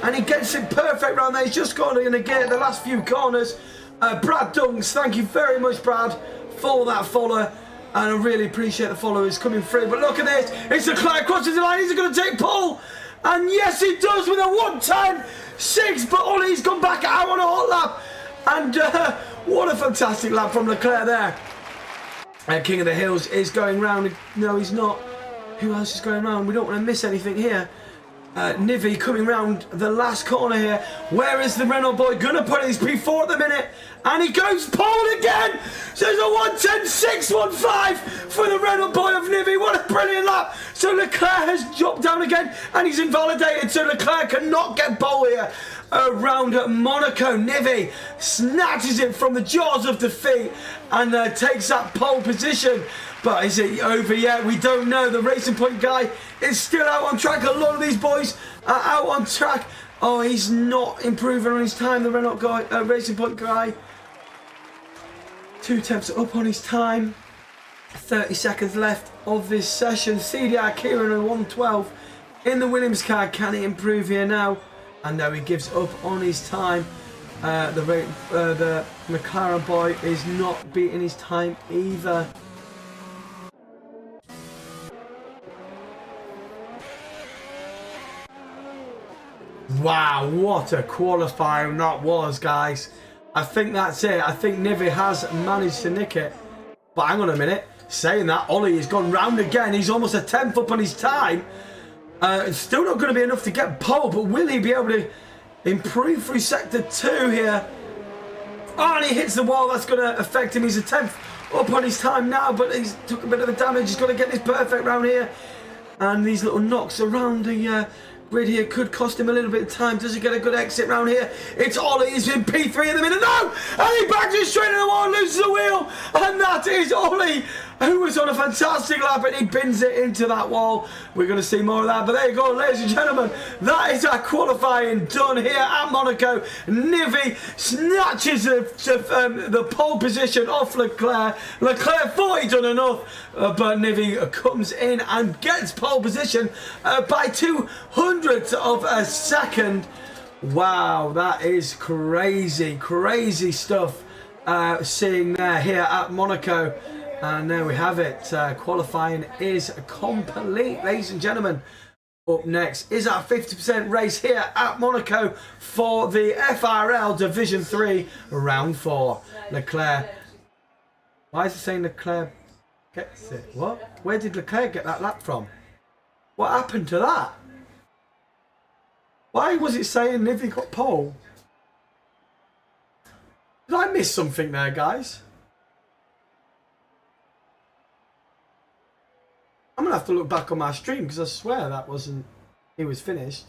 Speaker 1: And he gets it perfect round there. He's just gone in again the last few corners. Brad Dunks, thank you very much, Brad, for that follow. And I really appreciate the followers coming through. But look at this. It's Leclerc crosses the line. He's going to take pole. And yes, he does with a 1:10.6. But Ollie's gone back out on a hot lap. And what a fantastic lap from Leclerc there. King of the Hills is going round. No, he's not. Who else is going round? We don't want to miss anything here. Nivi coming round the last corner here. Where is the Renault boy gonna put it? He's P4 at the minute, and he goes pole again. So it's a 1:10.615 for the Renault boy of Nivi. What a brilliant lap! So Leclerc has dropped down again, and he's invalidated. So Leclerc cannot get pole here around Monaco. Nivi snatches it from the jaws of defeat and takes that pole position. But is it over yet? We don't know. The Racing Point guy is still out on track. A lot of these boys are out on track. Oh, he's not improving on his time, the Renault guy, Racing Point guy. 2 tenths up on his time. 30 seconds left of this session. CDR Kieran at 1:12 in the Williams car. Can he improve here now? And now he gives up on his time. The McLaren boy is not beating his time either. Wow, what a qualifying that was, guys. I think that's it. I think Nivi has managed to nick it. But hang on a minute. Saying that, Ollie has gone round again. He's almost a 10th up on his time. It's still not going to be enough to get pole, but will he be able to improve through sector 2 here? Oh, and he hits the wall. That's going to affect him. He's a 10th up on his time now, but he's took a bit of the damage. He's got to get this perfect round here. And these little knocks around the grid here could cost him a little bit of time. Does he get a good exit round here? It's Ollie. He's in P3 in the minute. No! And he backs it straight into the wall, loses the wheel. And that is Ollie, who was on a fantastic lap, and he bins it into that wall. We're going to see more of that. But there you go, ladies and gentlemen. That is our qualifying done here at Monaco. Nivi snatches the pole position off Leclerc. Leclerc thought he'd done enough, but Nivi comes in and gets pole position by 200ths of a second. Wow, that is crazy, crazy stuff seeing there here at Monaco. And there we have it. Qualifying is complete, ladies and gentlemen. Up next is our 50% race here at Monaco for the FRL Division 3 Round 4. Leclerc. Why is it saying Leclerc gets it? What? Where did Leclerc get that lap from? What happened to that? Why was it saying Nivy got pole? Did I miss something there, guys? I'm going to have to look back on my stream because I swear that wasn't... It was finished.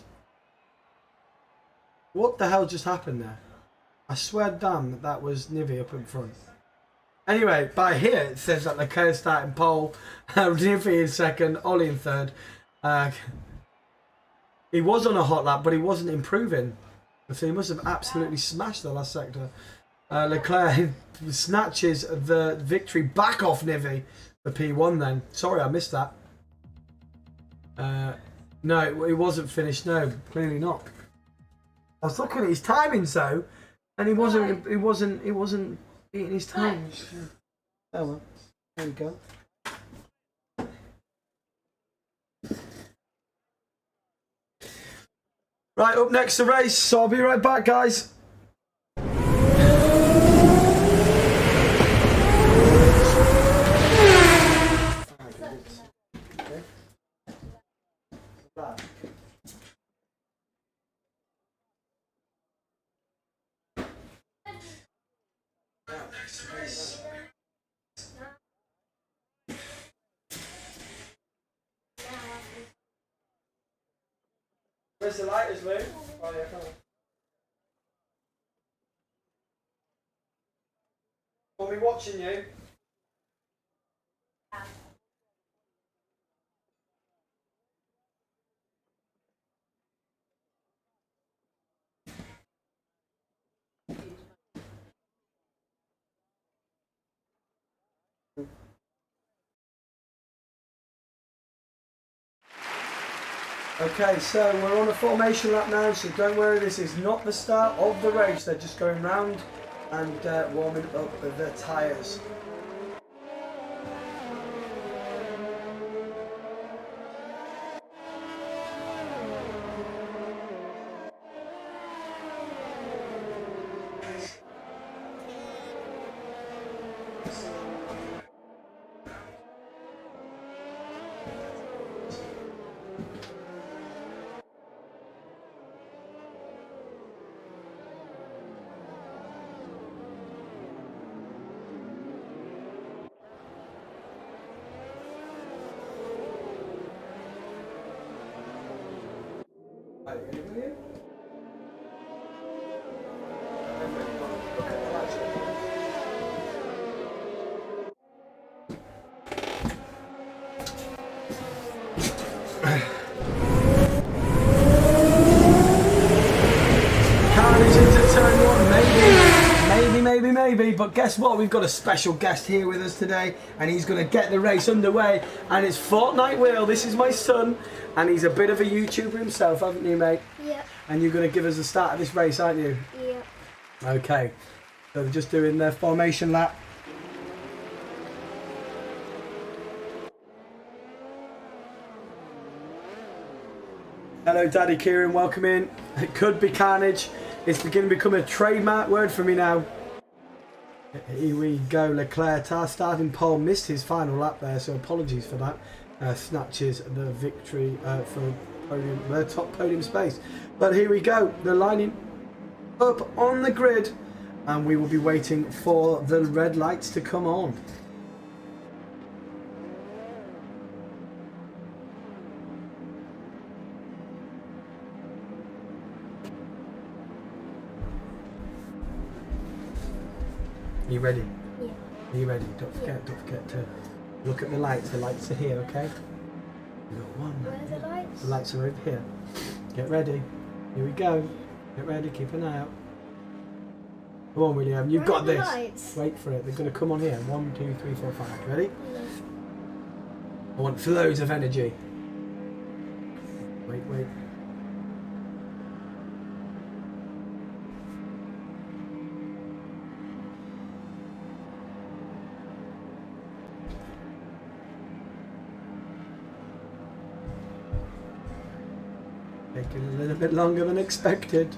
Speaker 1: What the hell just happened there? I swear damn that was Nivy up in front. Anyway, by here it says that Leclerc starting pole, Nivy in second, Ollie in third. He was on a hot lap, but he wasn't improving. So he must have absolutely smashed the last sector. Leclerc snatches the victory back off Nivy for P1 then. Sorry, I missed that. No, it wasn't finished. No, clearly not. I was looking at his timings though, and he wasn't beating his time. Oh well, there we go. Right, up next the race, so I'll be right back, guys. Where's the lighters, Lou? Oh, yeah, come on. Want me watching you? Okay, so we're on a formation lap now, so don't worry, this is not the start of the race. They're just going round and warming up their tyres. Maybe, but guess what? We've got a special guest here with us today, and he's going to get the race underway. And it's Fortnite Will. This is my son, and he's a bit of a YouTuber himself, haven't you, mate?
Speaker 2: Yeah.
Speaker 1: And you're going to give us the start of this race, aren't you?
Speaker 2: Yeah.
Speaker 1: Okay. So they're just doing their formation lap. Hello, Daddy Kieran. Welcome in. It could be carnage. It's beginning to become a trademark word for me now. Here we go. Leclerc, starting pole, missed his final lap there, so apologies for that. Snatches the victory for podium, top podium space. But here we go. They're lining up on the grid, and we will be waiting for the red lights to come on. Are you ready?
Speaker 2: Yeah.
Speaker 1: Are you ready? Don't forget to look at the lights. The lights are here, okay? We've got one.
Speaker 2: Where are the lights?
Speaker 1: The lights are over here. Get ready. Here we go. Get ready. Keep an eye out. Come on, William. You've got this.
Speaker 2: Lights?
Speaker 1: Wait for it. They're going to come on here. 1, 2, 3, 4, 5. Ready? I want loads of energy. Wait. Taking a little bit longer than expected.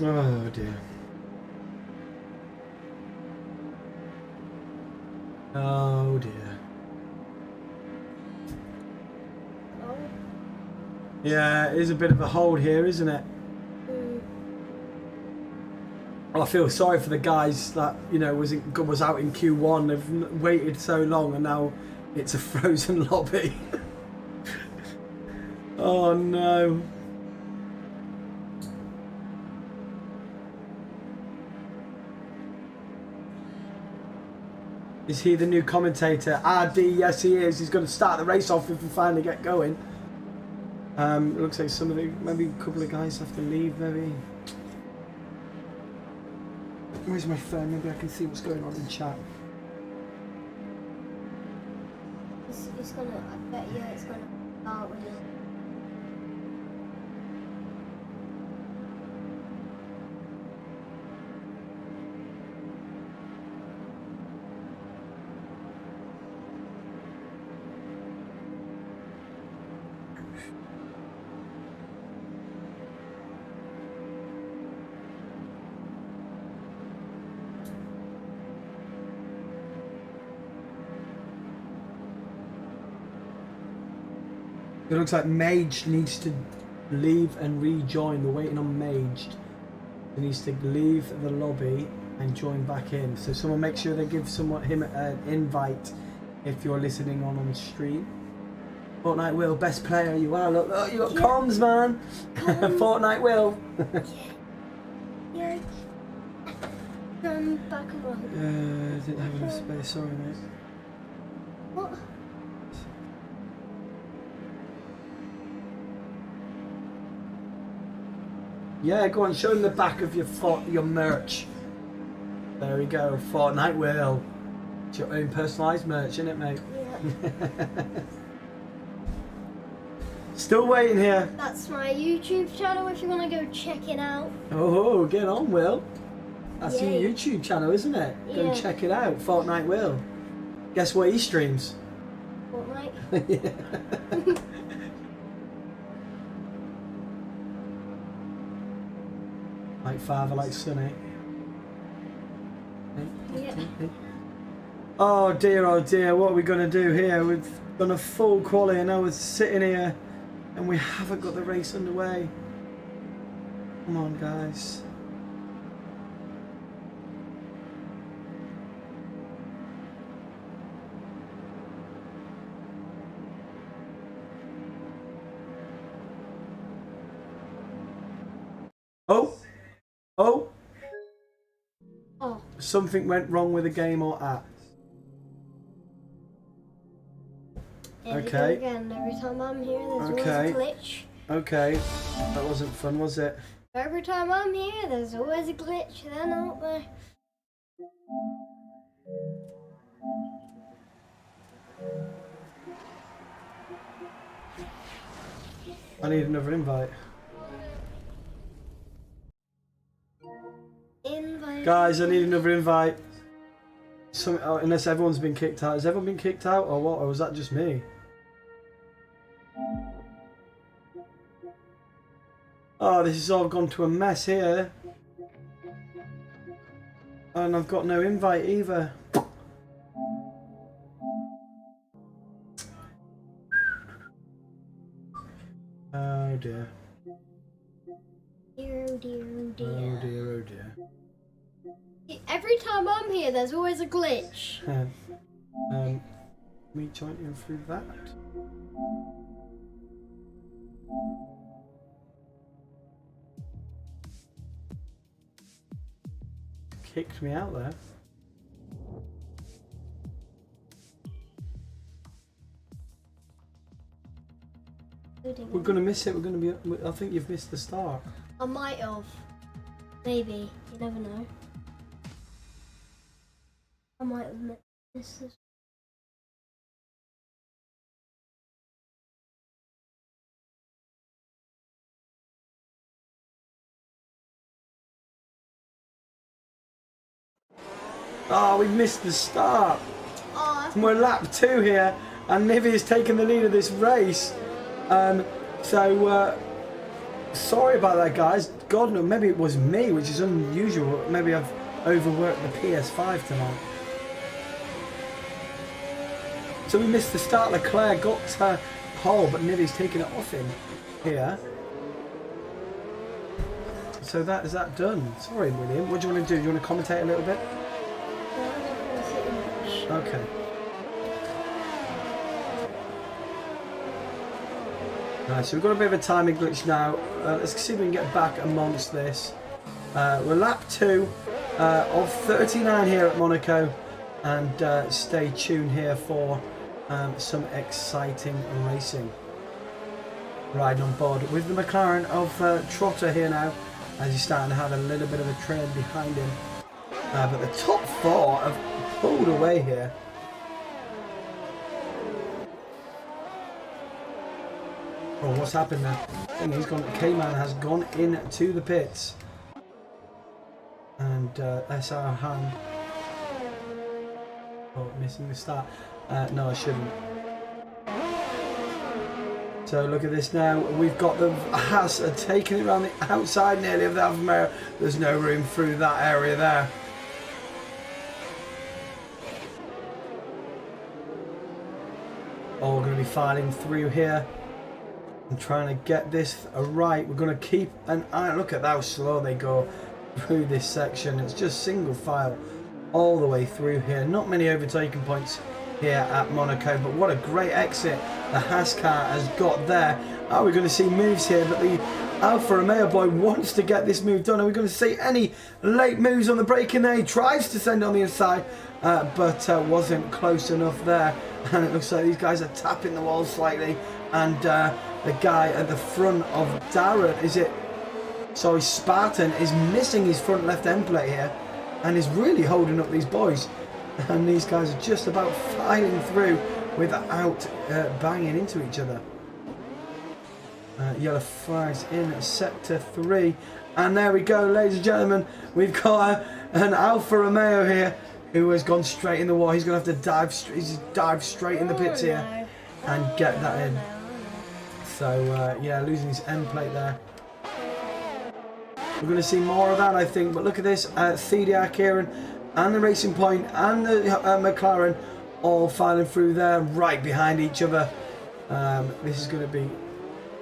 Speaker 1: Oh dear. Oh dear.
Speaker 2: Oh.
Speaker 1: Yeah, it is a bit of a hold here, isn't it? I feel sorry for the guys that, you know, was out in Q1. They've waited so long and now it's a frozen lobby. Oh no. Is he the new commentator? RD, yes he is. He's going to start the race off if we finally get going. It looks like some of the, maybe a couple of guys have to leave, maybe. Where's my phone? Maybe I can see what's going on in chat.
Speaker 2: It's gonna, I bet you it's gonna start with it.
Speaker 1: It looks like Mage needs to leave and rejoin. We're waiting on Mage. He needs to leave the lobby and join back in. So someone make sure they give him an invite if you're listening on stream. Fortnite Will, best player you are. Look, oh, you got comms, man. Fortnite Will.
Speaker 2: Yeah. Back around.
Speaker 1: Didn't have enough space. Sorry, mate.
Speaker 2: What?
Speaker 1: Yeah, go on, show them the back of your merch. There we go, Fortnite Will. It's your own personalised merch, isn't it, mate?
Speaker 2: Yeah.
Speaker 1: Still waiting here.
Speaker 2: That's my YouTube channel if you want to go check it out.
Speaker 1: Oh, get on, Will. That's
Speaker 2: Yay.
Speaker 1: your YouTube channel, isn't it? Go
Speaker 2: Yeah.
Speaker 1: check it out, Fortnite Will. Guess what he streams?
Speaker 2: Fortnite.
Speaker 1: Yeah. Like father, like son, eh?
Speaker 2: Yeah.
Speaker 1: Oh dear, what are we going to do here? We've done a full quali and now we're sitting here and we haven't got the race underway. Come on, guys. Oh! Oh!
Speaker 2: Oh.
Speaker 1: Something went wrong with the game or app. Okay.
Speaker 2: Again, every time I'm here, there's always
Speaker 1: Okay.
Speaker 2: a glitch.
Speaker 1: Okay. That wasn't fun, was it?
Speaker 2: Every time I'm here, there's always a glitch. Then, aren't there?
Speaker 1: I need another invite.
Speaker 2: Invite.
Speaker 1: Guys, I need another invite. Unless everyone's been kicked out. Has everyone been kicked out or what? Or was that just me? Oh, this has all gone to a mess here. And I've got no invite either. Oh dear.
Speaker 2: Dear, oh dear, oh dear.
Speaker 1: Oh dear, oh dear.
Speaker 2: Every time I'm here, there's always a glitch.
Speaker 1: Me joining through that. Kicked me out there. We're gonna miss it. We're gonna be. I think you've missed the start.
Speaker 2: I might have. Maybe. You never know. I might have missed this.
Speaker 1: Oh, we missed the start.
Speaker 2: Oh,
Speaker 1: And we're lap 2 here, and Nivi has taken the lead of this race. Sorry about that, guys. God knows, maybe it was me, which is unusual. Maybe I've overworked the ps5 tonight. So we missed the start. Leclerc got pole, but Nivi's taken it off him here. So is that done? Sorry, William. What do you want to do? Do you want to commentate a little bit? Okay. Right, so we've got a bit of a timing glitch now. Let's see if we can get back amongst this. We're lap 2 of 39 here at Monaco, and stay tuned here for some exciting racing. Riding on board with the McLaren of Trotter here now, as he's starting to have a little bit of a train behind him. But the top 4 have pulled away here. Oh, what's happened there? I think he's gone. K-Man has gone into the pits, and that's our hand. Oh, missing the start. No, I shouldn't. So look at this now. We've got the Haas taking it around the outside nearly of the Alfa Romeo. There's no room through that area there. Oh, we're going to be filing through here and trying to get this right. We're going to keep an eye. Look at how slow they go through this section. It's just single file all the way through here. Not many overtaking points here at Monaco, but what a great exit the Haas car has got there. Are we going to see moves here? But the Alfa Romeo boy wants to get this move done. Are we going to see any late moves on the braking there? He tries to send on the inside, but wasn't close enough there. And it looks like these guys are tapping the wall slightly. And the guy at the front of Darren, Spartan, is missing his front left end plate here, and is really holding up these boys. And these guys are just about filing through without banging into each other. Yellow flags in sector 3, and there we go, ladies and gentlemen. We've got an Alfa Romeo here who has gone straight in the wall. He's going to have to dive straight in the pits here and get that in. So yeah, losing his end plate there. We're going to see more of that, I think. But look at this, CDR Kieran and the Racing Point and the McLaren all filing through there, right behind each other. This is going to be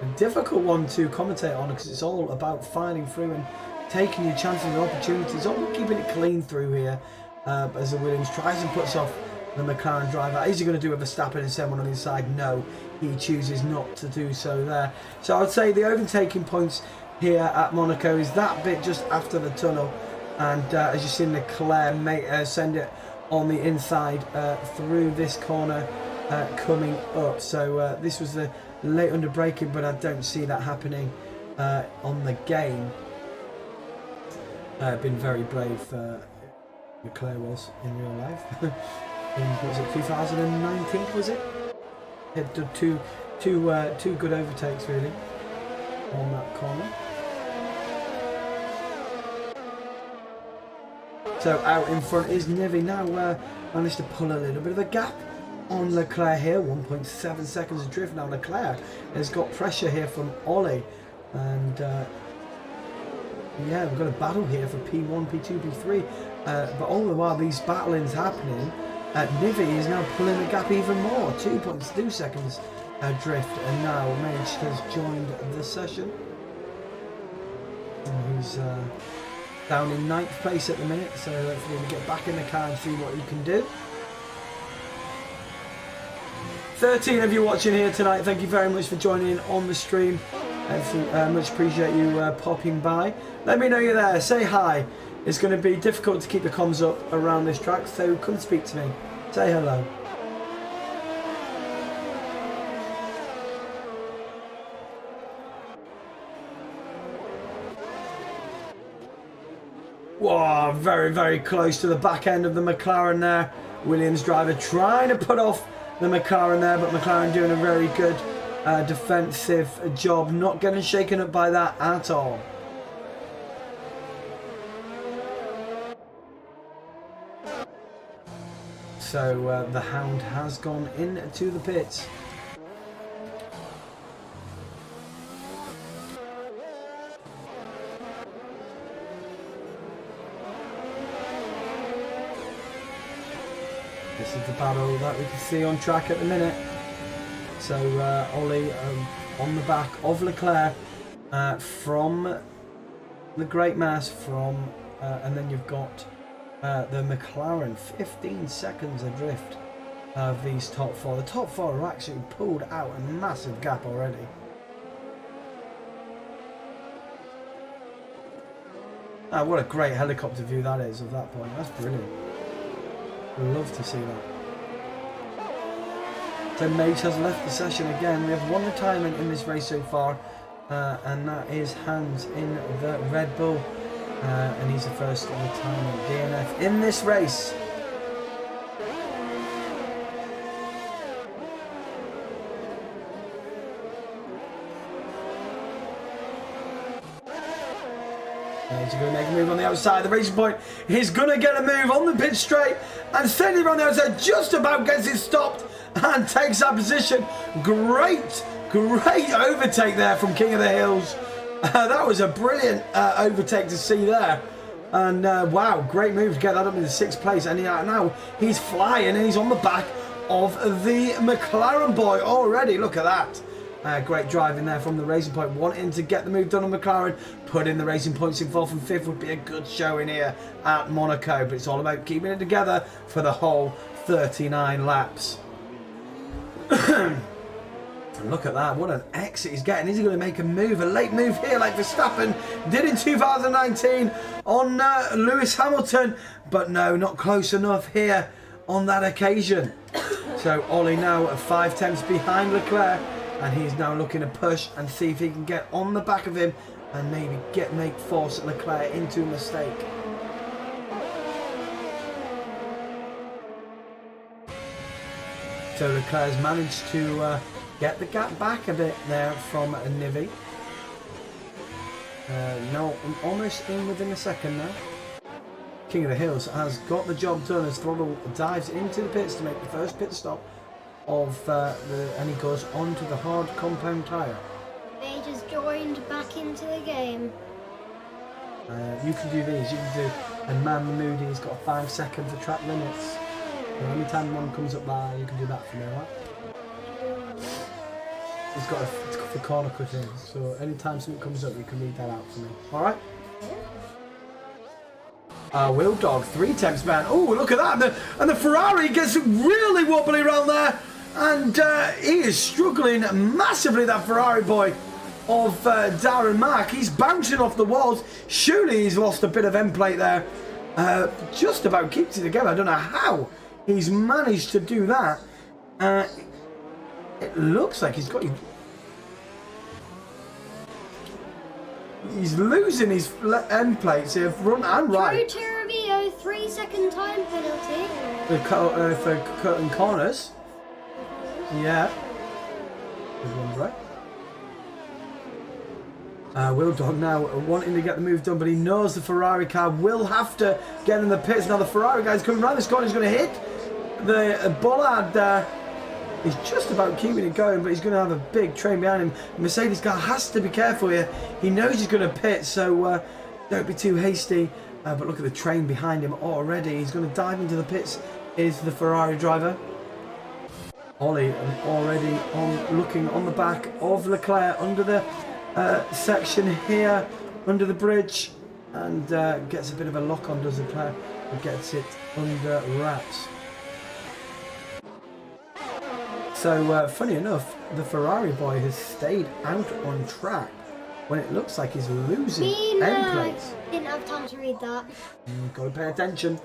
Speaker 1: a difficult one to commentate on, because it's all about filing through and taking your chances and opportunities. All keeping it clean through here, as the Williams tries and puts off the McLaren driver. Is he going to do a Verstappen and send one on the inside? No, he chooses not to do so there. So I'd say the overtaking points here at Monaco is that bit just after the tunnel, and as you've seen Leclerc send it on the inside through this corner coming up. So this was the late under braking, but I don't see that happening on the game. Been very brave, Leclerc was in real life. In, was it 2019? Was it? Had two good overtakes really on that corner. So out in front is Nivi now. Managed to pull a little bit of a gap on Leclerc here. 1.7 seconds of drift now. Leclerc has got pressure here from Ollie, and yeah, we've got a battle here for P1, P2, P3. But all the while these battling's happening, Nivi is now pulling the gap even more. 2.2 seconds drift, and now Mage has joined the session. And he's down in 9th place at the minute, so hopefully we'll get back in the car and see what he can do. 13 of you watching here tonight, thank you very much for joining in on the stream. Much appreciate you popping by. Let me know you're there, say hi. It's going to be difficult to keep the comms up around this track, so come speak to me, say hello. Whoa, very, very close to the back end of the McLaren there. Williams driver trying to put off the McLaren there, but McLaren doing a very good defensive job, not getting shaken up by that at all. So the Hound has gone into the pits. This is the battle that we can see on track at the minute. So Ollie on the back of Leclerc from the Great Mass, and then you've got the McLaren 15 seconds adrift of these top four. The top four are actually pulled out a massive gap already. What a great helicopter view that is of that point. That's brilliant. Love to see that. So Mage has left the session again. We have one retirement in this race so far, and that is Hans in the Red Bull, and he's the first retirement DNF in this race. He's going to make a move on the outside. The Racing Point is going to get a move on the pit straight, and Cindy on the outside just about gets it stopped and takes that position. Great overtake there from King of the Hills. That was a brilliant overtake to see there. And wow, great move to get that up in the 6th place. And now he's flying, and he's on the back of the McLaren boy already. Look at that. Great driving there from the Racing Point, wanting to get the move done on McLaren. Put in the Racing Points in 4th and 5th would be a good showing here at Monaco. But it's all about keeping it together for the whole 39 laps. And look at that, what an exit he's getting. Is he going to make a move, a late move here like Verstappen did in 2019 on Lewis Hamilton? But no, not close enough here on that occasion. So Ollie now at 5 tenths behind Leclerc, and he's now looking to push and see if he can get on the back of him and maybe force Leclerc into a mistake. So Leclerc has managed to get the gap back a bit there from Nivi. No, almost in within a second now. King of the Hills has got the job done as Throttle dives into the pits to make the first pit stop and he goes onto the hard compound tyre.
Speaker 2: They just joined back into the game.
Speaker 1: You can do these, you can do, and Man Moody's got 5 seconds of track limits. So anytime one comes up there, you can do that for me, alright? It's got the corner cut in, so anytime something comes up, you can read that out for me, alright? Will Dog, 3 tenths man. Oh, look at that, and the Ferrari gets really wobbly around there, and he is struggling massively, that Ferrari boy of Darren Mack. He's bouncing off the walls. Surely he's lost a bit of end plate there. Just about keeps it together. I don't know how he's managed to do that. It looks like he's got... He's losing his end plates here, front and right.
Speaker 2: True Cherubio, 3-second time penalty.
Speaker 1: For cutting corners. Yeah. Good one, right? Will Dog now wanting to get the move done, but he knows the Ferrari car will have to get in the pits. Now the Ferrari guy's coming around this corner. He's going to hit the bollard there. He's just about keeping it going, but he's going to have a big train behind him. The Mercedes car has to be careful here. He knows he's going to pit, so don't be too hasty. But look at the train behind him already. He's going to dive into the pits, is the Ferrari driver. Ollie already looking on the back of Leclerc under the section here, under the bridge, and gets a bit of a lock on, does Leclerc, but gets it under wraps. So, funny enough, the Ferrari boy has stayed out on track when it looks like he's losing end plates.
Speaker 2: Didn't have time to read that.
Speaker 1: Got to pay attention.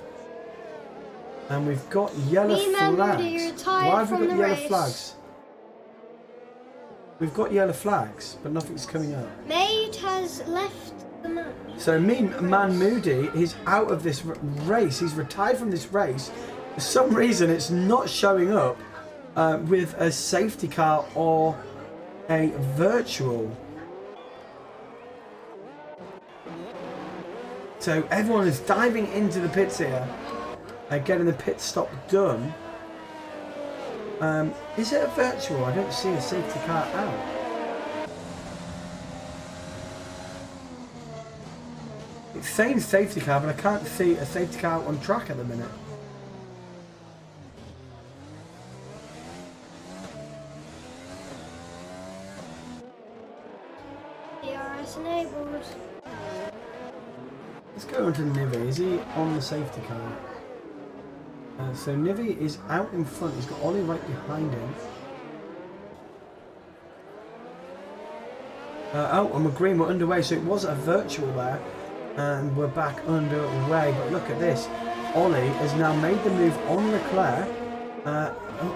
Speaker 1: And we've got yellow flags. Why have we got yellow flags? We've got yellow flags, but nothing's coming up.
Speaker 2: Mate has left the match.
Speaker 1: So, Man Moody is out of this race. He's retired from this race. For some reason, it's not showing up. With a safety car or a virtual. So everyone is diving into the pits here. getting the pit stop done. Is it a virtual? I don't see a safety car out. It's saying safety car, but I can't see a safety car on track at the minute.
Speaker 2: DRS enabled.
Speaker 1: Let's go on to Nivi. Is he on the safety car? So Nivi is out in front. He's got Ollie right behind him. Oh, I'm agreeing we're underway. So it was a virtual there. And we're back underway. But look at this. Ollie has now made the move on Leclerc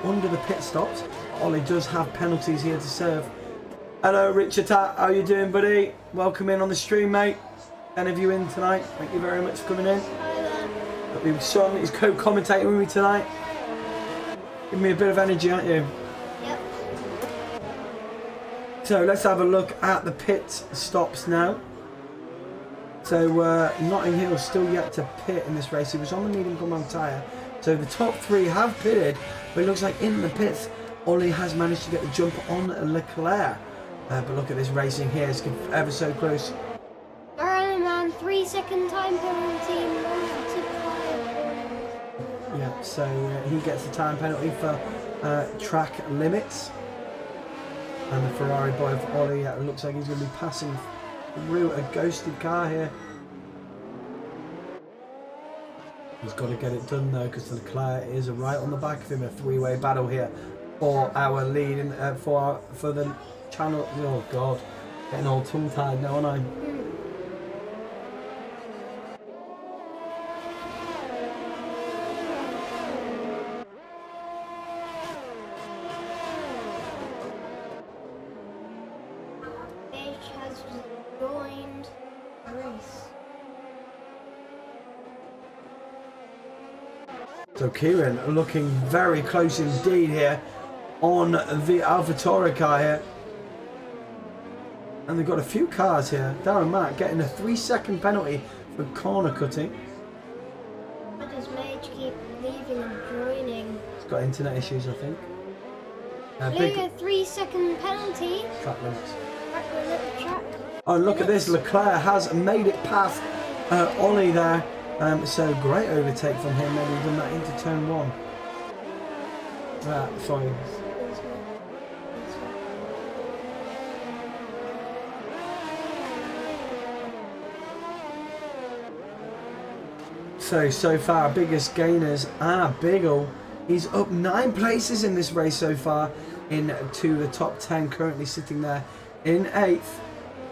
Speaker 1: under the pit stops. Ollie does have penalties here to serve. Hello, Richard. How you doing, buddy? Welcome in on the stream, mate. 10 of you in tonight. Thank you very much for coming in. We've Son is co-commentating with me tonight. Give me a bit of energy, aren't you?
Speaker 2: Yep.
Speaker 1: So let's have a look at the pit stops now. So Notting Hill still yet to pit in this race. He was on the medium compound tyre. So the top three have pitted, but it looks like in the pits, Ollie has managed to get the jump on Leclerc. But look at this racing here. It's ever so close.
Speaker 2: Iron Man 3-second time penalty.
Speaker 1: Yeah, so he gets the time penalty for track limits. And the Ferrari boy of Ollie looks like he's going to be passing through a ghosted car here. He's got to get it done though, because Leclerc is right on the back of him. A three-way battle here for our lead in, for the channel. Oh God, getting all tongue-tied now, aren't I? So Kieran looking very close indeed here on the AlphaTauri car here. And they've got a few cars here. Darren Mack getting a 3-second penalty for corner cutting.
Speaker 2: What does Mage keep leaving and joining?
Speaker 1: He's got internet issues, I think.
Speaker 2: Big a 3-second penalty.
Speaker 1: Track limits.
Speaker 2: Track.
Speaker 1: Oh, look at this. Leclerc has made it past Ollie there. So great overtake from him. Maybe done that into turn one. Sorry. So far, biggest gainers are Biggle. He's up 9 places in this race so far into the top 10, currently sitting there in 8th.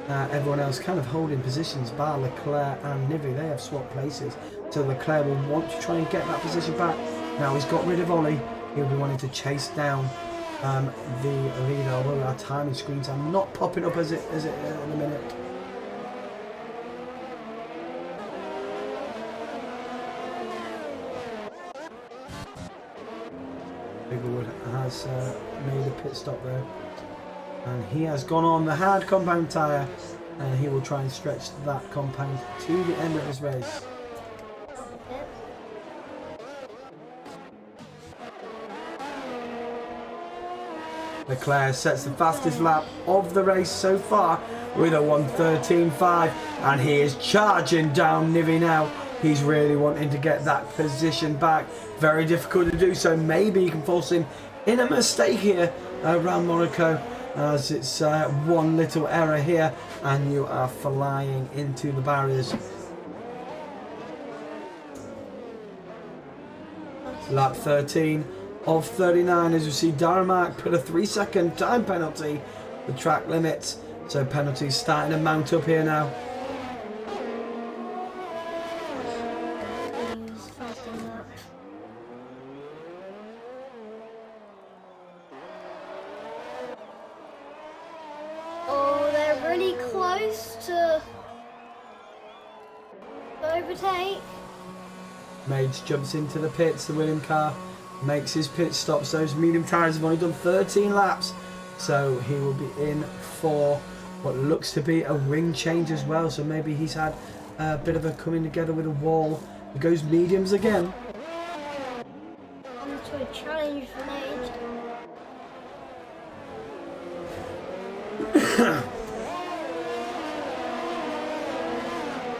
Speaker 1: Everyone else kind of holding positions, bar Leclerc and Nivi. They have swapped places. So Leclerc will want to try and get that position back. Now he's got rid of Ollie. He'll be wanting to chase down the leader, although our timing screens are not popping up as it in a minute. Biglewood has made a pit stop there. And he has gone on the hard compound tyre, and he will try and stretch that compound to the end of his race. Leclerc sets the fastest lap of the race so far with a 1:13.5, and he is charging down Nivi now. He's really wanting to get that position back. Very difficult to do so. Maybe you can force him in a mistake here around Monaco, as it's one little error here and you are flying into the barriers. Lap 13 of 39, as you see Darren Mack put a 3-second time penalty for track limits. So penalties starting to mount up here now. Mage jumps into the pits, the William car makes his pit stops. Those medium tyres have only done 13 laps, so he will be in for what looks to be a ring change as well. So maybe he's had a bit of a coming together with a wall. He goes mediums again.
Speaker 2: challenge from Age.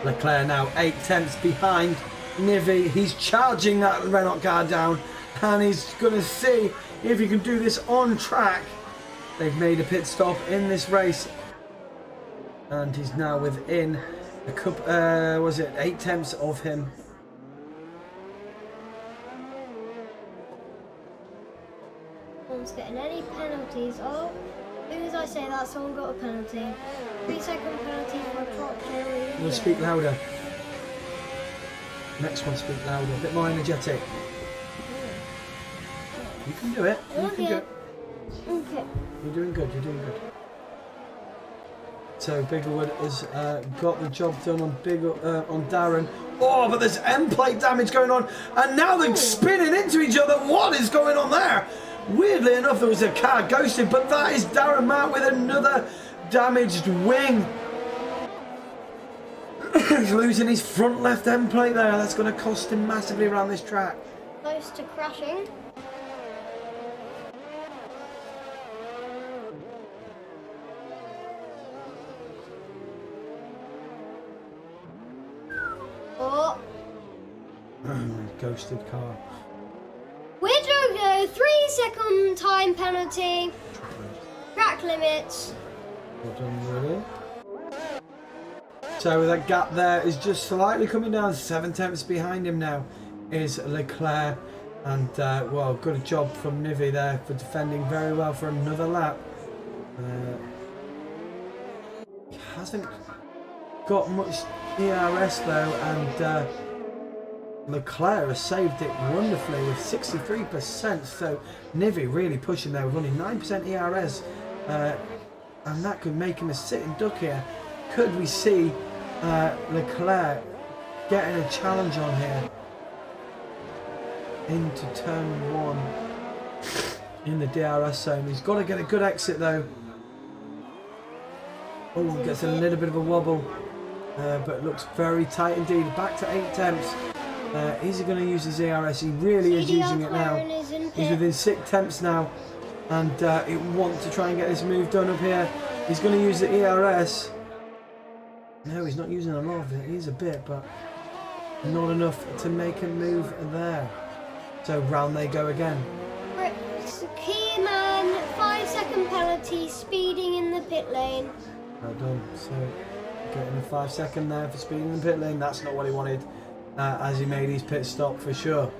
Speaker 1: Leclerc now 8 tenths behind Nivi. He's charging that Renault car down, and he's going to see if he can do this on track. They've made a pit stop in this race, and he's now within a couple, was it 8 tenths of him.
Speaker 2: No one's getting any penalties. Oh, as soon as I say that, someone got a penalty. 3-second penalty for a crotch area.
Speaker 1: We'll speak louder. Next one, speak louder. A bit more energetic. You can do it. You can do it.
Speaker 2: Okay.
Speaker 1: You're doing good. You're doing good. So Bigglewood has got the job done on on Darren. Oh, but there's end plate damage going on, and now they're spinning into each other. What is going on there? Weirdly enough, there was a car ghosted, but that is Darren Mark with another damaged wing. He's losing his front left end plate there. That's going to cost him massively around this track.
Speaker 2: Close to crashing. Oh.
Speaker 1: Ghosted car.
Speaker 2: We're going to go 3-second time penalty. Track limits.
Speaker 1: Well done, really. So that gap there is just slightly coming down. 7 tenths behind him now is Leclerc. And, well, good job from Nivi there for defending very well for another lap. Hasn't got much ERS though, and Leclerc has saved it wonderfully with 63%. So Nivi really pushing there with only 9% ERS. And that could make him a sitting duck here. Could we see Leclerc getting a challenge on here into turn 1 in the DRS zone? He's got to get a good exit though. Oh, gets a little bit of a wobble, but it looks very tight indeed. Back to 8 tenths. Is he going to use his ERS? He really is using it now. He's within 6 tenths now, and he wants to try and get this move done up here. He's going to use the ERS. No, he's not using a lot of it. He is a bit, but not enough to make him move there. So round they go again.
Speaker 2: Key man, 5-second penalty, speeding in the pit lane.
Speaker 1: Well done. So getting a 5-second there for speeding in the pit lane. That's not what he wanted, as he made his pit stop for sure.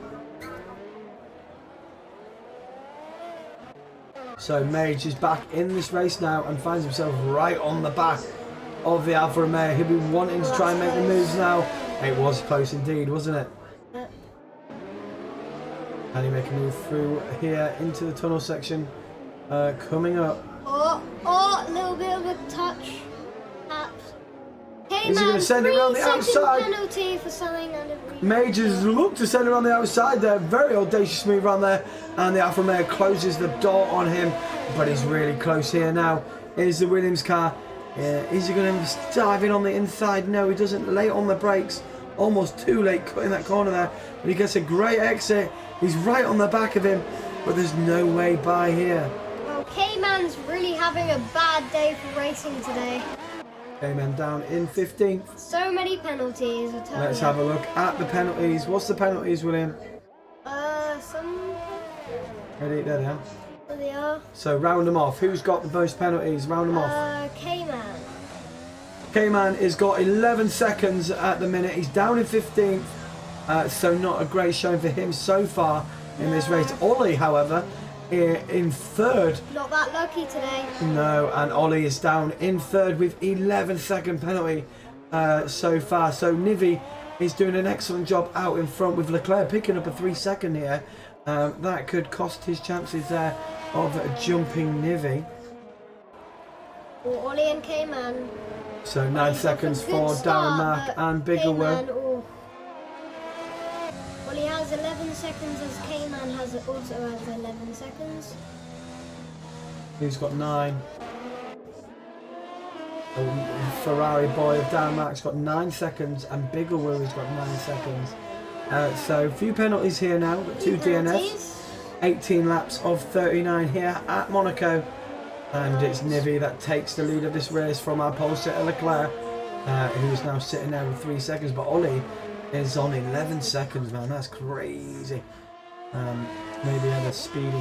Speaker 1: So Mage is back in this race now and finds himself right on the back of the Alfa Romeo. He'll be wanting to try and make the moves now. It was close indeed, wasn't it? Can he make a move through here into the tunnel section? Coming up.
Speaker 2: Oh, a little bit of a touch.
Speaker 1: Is he going to send it around the outside?
Speaker 2: Penalty for selling and
Speaker 1: Majors look to send it around the outside there. Very audacious move around there. And the Alfa Romeo closes the door on him. But he's really close here now. Here's the Williams car. Is he going to dive in on the inside? No, he doesn't. Late on the brakes. Almost too late cutting that corner there. But he gets a great exit. He's right on the back of him. But there's no way by here.
Speaker 2: Well, K-Man's really having a bad day for racing today.
Speaker 1: K-Man down in 15th.
Speaker 2: So many penalties.
Speaker 1: Let's have a look at the penalties. What's the penalties, William?
Speaker 2: Some...
Speaker 1: Ready? There they are.
Speaker 2: There they are.
Speaker 1: So round them off. Who's got the most penalties? Round them off.
Speaker 2: K-Man.
Speaker 1: K-Man has got 11 seconds at the minute. He's down in 15th. So not a great showing for him so far in this race. Ollie, however, in third.
Speaker 2: Not that lucky today.
Speaker 1: No, and Ollie is down in third with 11-second penalty so far. So Nivi is doing an excellent job out in front with Leclerc picking up a 3-second here. That could cost his chances there of jumping Nivi.
Speaker 2: Ollie and K-Man.
Speaker 1: So 9 seconds for Darren Mark and Bigglewood.
Speaker 2: Ollie has 11 seconds as K-Man also has 11 seconds.
Speaker 1: Who's got 9? Ferrari boy of Darren Mark's got 9 seconds and Bigglewood has got 9 seconds. So a few penalties here now, got 2 DNFs. 18 laps of 39 here at Monaco. And it's Nivi that takes the lead of this race from our pole sitter Leclerc, who is now sitting there with 3 seconds. But Ollie is on 11 seconds, man. That's crazy. Maybe had a speeding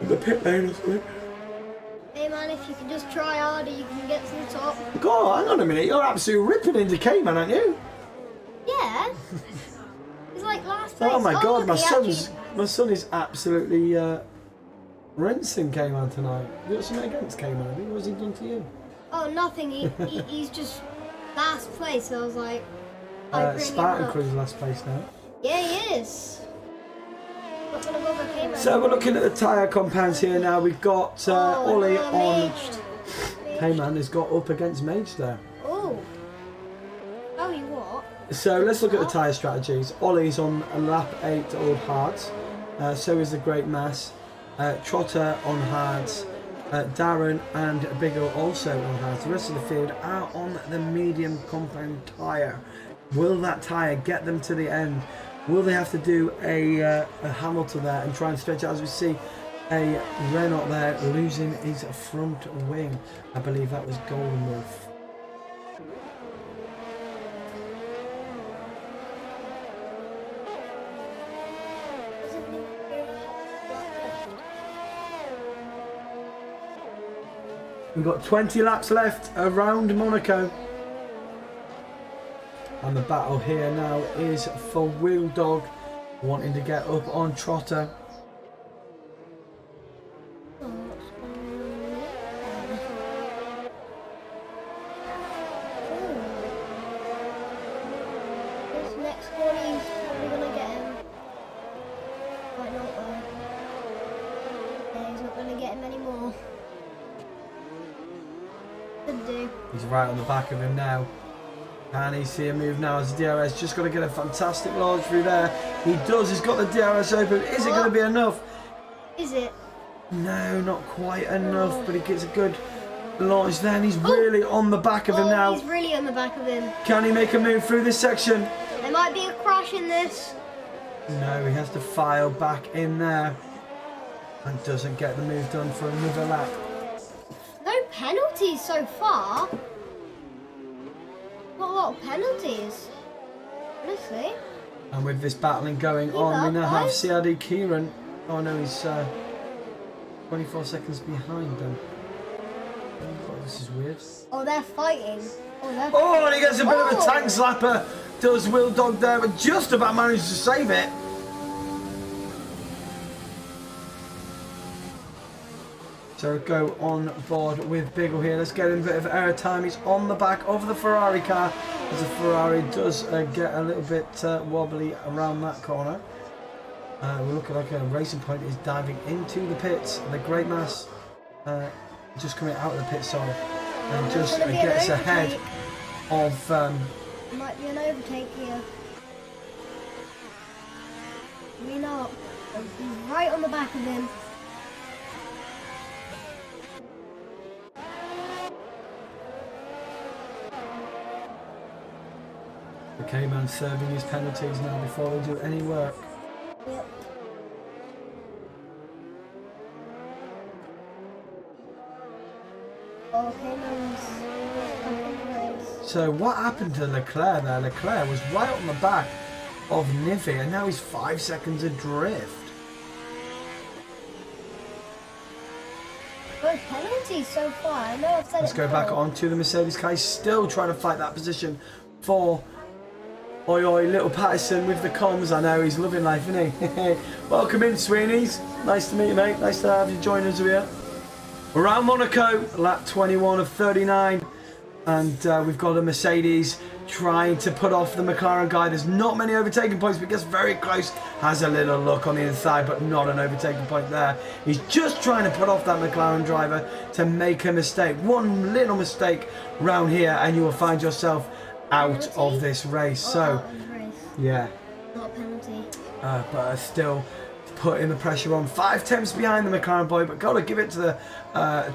Speaker 1: in the pit lane or something.
Speaker 2: Hey man, if you can just try harder, you can get to the top.
Speaker 1: God, hang on a minute. You're absolutely ripping into Cayman, aren't you?
Speaker 2: Yeah. He's like last place.
Speaker 1: Oh my God,
Speaker 2: look,
Speaker 1: my son is absolutely rinsing Cayman tonight. You got something against Cayman? What has he done to you?
Speaker 2: Oh, nothing. He's just last place. So I was like, I bring
Speaker 1: Spartan
Speaker 2: him up.
Speaker 1: Crew's last place now.
Speaker 2: Yeah, he is. Not gonna go for Cayman.
Speaker 1: So we're looking at the tyre compounds here now. We've got Ollie on.
Speaker 2: Mage.
Speaker 1: Cayman has got up against Mage there.
Speaker 2: Oh. Oh, you what?
Speaker 1: So let's look at the tyre strategies. Ollie's on lap 8 old hards. So is the Great Mass. Trotter on hards. Darren and Biggle also on hards. The rest of the field are on the medium compound tyre. Will that tyre get them to the end? Will they have to do a Hamilton there and try and stretch out? As we see a Renault there losing his front wing. I believe that was Golden Wolf. We've got 20 laps left around Monaco. And the battle here now is for Wheel Dog, wanting to get up on Trotter.
Speaker 2: This next corner, he's probably gonna get him. Might not though. Yeah, he's not gonna get him anymore. Could do.
Speaker 1: He's right on the back of him now. Can he see a move now as the DRS just got to get a fantastic launch through there. He does, he's got the DRS open. Is it going to be enough?
Speaker 2: Is it?
Speaker 1: No, not quite enough, but he gets a good launch there and he's really on the back of him now.
Speaker 2: He's really on the back of him.
Speaker 1: Can he make a move through this section?
Speaker 2: There might be a crash in this.
Speaker 1: No, he has to file back in there and doesn't get the move done for another lap.
Speaker 2: No penalties so far. Not a lot of penalties, honestly.
Speaker 1: And with this battling going on, we now have CRD Kieran. Oh no, he's 24 seconds behind them. Oh, this is weird.
Speaker 2: Oh, they're fighting.
Speaker 1: Oh, and he gets a bit of a tank slapper. Does Will Dog there, but just about manages to save it. So go on board with Biggle here. Let's get him a bit of air time. He's on the back of the Ferrari car as the Ferrari does get a little bit wobbly around that corner. We're looking like a Racing Point is diving into the pits. The Great Mass just coming out of the pit, sorry, and just gets ahead of.
Speaker 2: Might be an overtake here. Maybe not. He's right on the back of him.
Speaker 1: The K-Man serving his penalties now before they do any work.
Speaker 2: Yep. Oh, K-Man's back in the race.
Speaker 1: So what happened to Leclerc there? Leclerc was right on the back of Nivi and now he's 5 seconds adrift.
Speaker 2: Good penalties so far. I know I've said
Speaker 1: Let's
Speaker 2: it
Speaker 1: go
Speaker 2: before.
Speaker 1: back onto the Mercedes car. He's still trying to fight that position for Oi Oi Little Patterson with the comms. I know he's loving life, isn't he? Welcome in, Sweeney's. Nice to meet you, mate. Nice to have you join us here. We're around Monaco, lap 21 of 39. And we've got a Mercedes trying to put off the McLaren guy. There's not many overtaking points, but gets very close. Has a little look on the inside, but not an overtaking point there. He's just trying to put off that McLaren driver to make a mistake. One little mistake round here, and you will find yourself out of this race. So, yeah.
Speaker 2: Not a penalty.
Speaker 1: But still putting the pressure on. 5 tenths behind the McLaren boy, but got to give it to the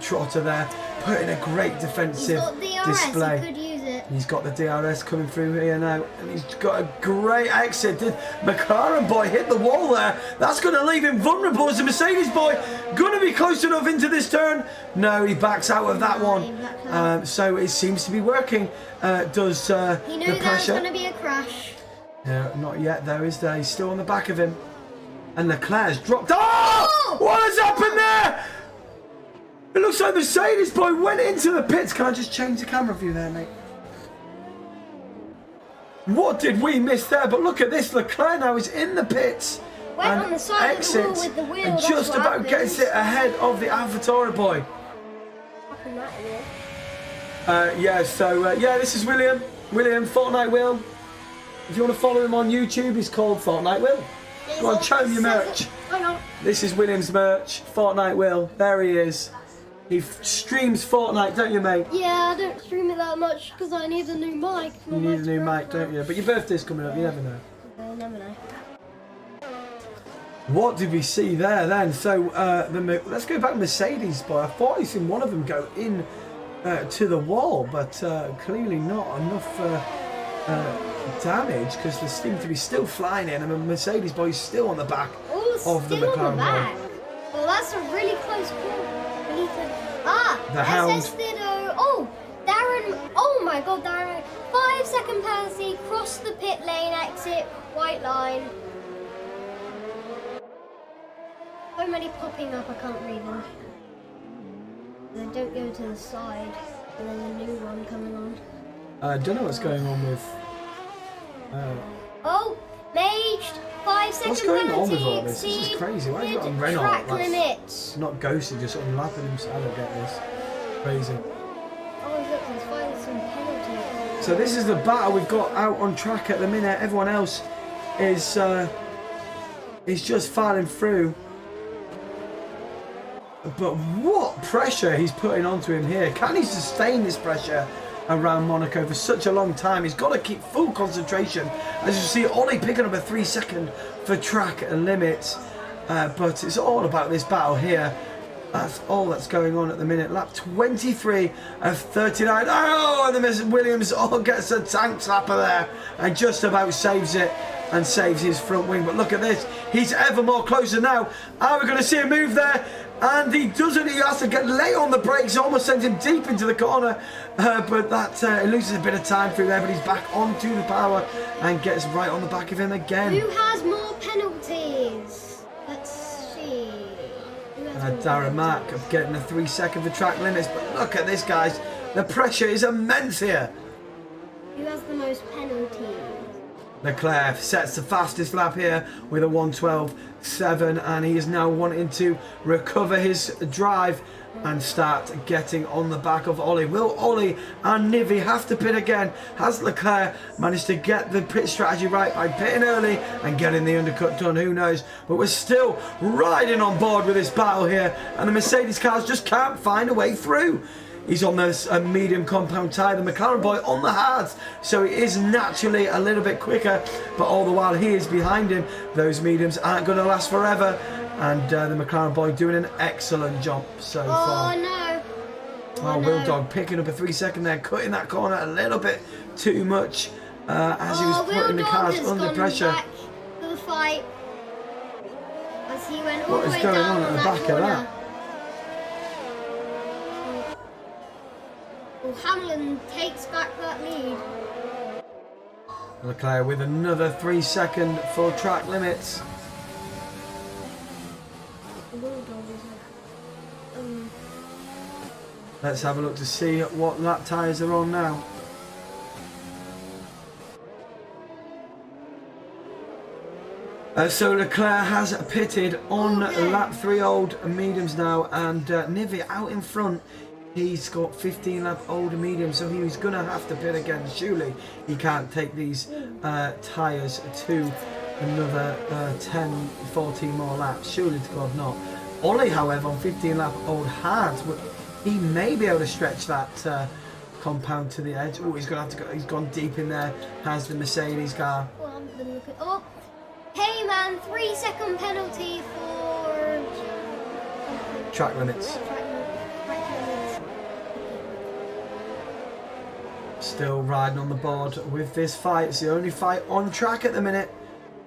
Speaker 1: Trotter there. Putting a great defensive
Speaker 2: He's got DRS,
Speaker 1: display.
Speaker 2: he could use it.
Speaker 1: He's got the DRS coming through here now, and he's got a great exit. Did McLaren boy hit the wall there? That's going to leave him vulnerable as a Mercedes boy. Going to be close enough into this turn. No, he backs out of that one. So it seems to be working. Does
Speaker 2: he
Speaker 1: the
Speaker 2: knew that was
Speaker 1: pressure?
Speaker 2: going to be a crash.
Speaker 1: No, not yet though, is there? He's still on the back of him. And Leclerc's dropped. Oh! What has happened there? It looks like Mercedes boy went into the pits. Can I just change the camera view there, mate? What did we miss there? But look at this. Leclerc now is in the pits.
Speaker 2: Went on the side of the wall with the wheel.
Speaker 1: And just about gets it ahead of the AlphaTauri boy. Yeah, this is William. William, Fortnite Will. If you want to follow him on YouTube, he's called Fortnite Will. Go on, show him your merch.
Speaker 2: Hang on.
Speaker 1: This is William's merch. Fortnite Will. There he is. He streams Fortnite, don't you, mate?
Speaker 2: Yeah, I don't stream it that much because I need a new mic.
Speaker 1: You need a new mic, don't you? But your birthday's coming up, you never know.
Speaker 2: You never know.
Speaker 1: What did we see there then? So, let's go back to Mercedes, boy. I thought I seen one of them go in to the wall, but clearly not enough damage because they seem to be still flying in, and the Mercedes boy's still on the back of the McLaren boy.
Speaker 2: Well, that's a really close call.
Speaker 1: The Hound.
Speaker 2: Oh, Darren. Oh my God, Darren. 5-second penalty. Cross the pit lane exit. White line. So many popping up. I can't read them. They don't go to the side. And there's a new one coming on.
Speaker 1: I don't know what's going on with.
Speaker 2: Oh, Maged. 5-second
Speaker 1: What's going
Speaker 2: penalty.
Speaker 1: on with all this? This is crazy. Why is it on Renault?
Speaker 2: Track limits.
Speaker 1: Not ghosted, just sort of lapping himself. I don't get this. Crazy.
Speaker 2: Oh, look, there's finally some penalties.
Speaker 1: So this is the battle we've got out on track at the minute. Everyone else is just filing through. But what pressure he's putting onto him here. Can he sustain this pressure around Monaco for such a long time? He's got to keep full concentration. As you see, Ollie picking up a 3-second for track limits. But it's all about this battle here. That's all that's going on at the minute. Lap 23 of 39. Oh, and the Williams gets a tank slapper there and just about saves it and saves his front wing. But look at this. He's ever more closer now. Are we going to see a move there? And he doesn't. He has to get late on the brakes. Almost sends him deep into the corner. But that loses a bit of time through there. But he's back onto the power and gets right on the back of him again.
Speaker 2: Who has more penalties? Let's see.
Speaker 1: Darren Mack of getting a 3-second for track limits. But look at this, guys. The pressure is immense here.
Speaker 2: Who has the most penalties?
Speaker 1: Leclerc sets the fastest lap here with a 1:12.7, and he is now wanting to recover his drive and start getting on the back of Ollie. Will Ollie and Nivi have to pit again? Has Leclerc managed to get the pit strategy right by pitting early and getting the undercut done? Who knows? But we're still riding on board with this battle here, and the Mercedes cars just can't find a way through. He's on this medium compound tyre, the McLaren boy on the hards, so he is naturally a little bit quicker, but all the while he is behind him. Those mediums aren't going to last forever, and the McLaren boy doing an excellent job so far.
Speaker 2: Oh no!
Speaker 1: Oh, Will Dog picking up a 3-second there, cutting that corner a little bit too much as he was putting the cars under pressure.
Speaker 2: Back to the fight as he went all
Speaker 1: What
Speaker 2: the
Speaker 1: is
Speaker 2: way
Speaker 1: going
Speaker 2: down
Speaker 1: on at the back
Speaker 2: corner.
Speaker 1: of that?
Speaker 2: Well, Hamlin takes back that lead.
Speaker 1: Leclerc with another 3-second for track limits. Let's have a look to see what lap tyres are on now. So Leclerc has pitted on lap 3 old mediums now, and Nivi out in front. He's got 15 lap old mediums, so he's going to have to pit again. Surely he can't take these tyres to another 10, 14 more laps. Surely to God not. Ollie, however, on 15 lap old hards, he may be able to stretch that compound to the edge. Oh, he's going to have to go. He's gone deep in there. Has the Mercedes car.
Speaker 2: Oh, hey man, 3-second penalty for
Speaker 1: track limits. still riding on the board with this fight. It's the only fight on track at the minute,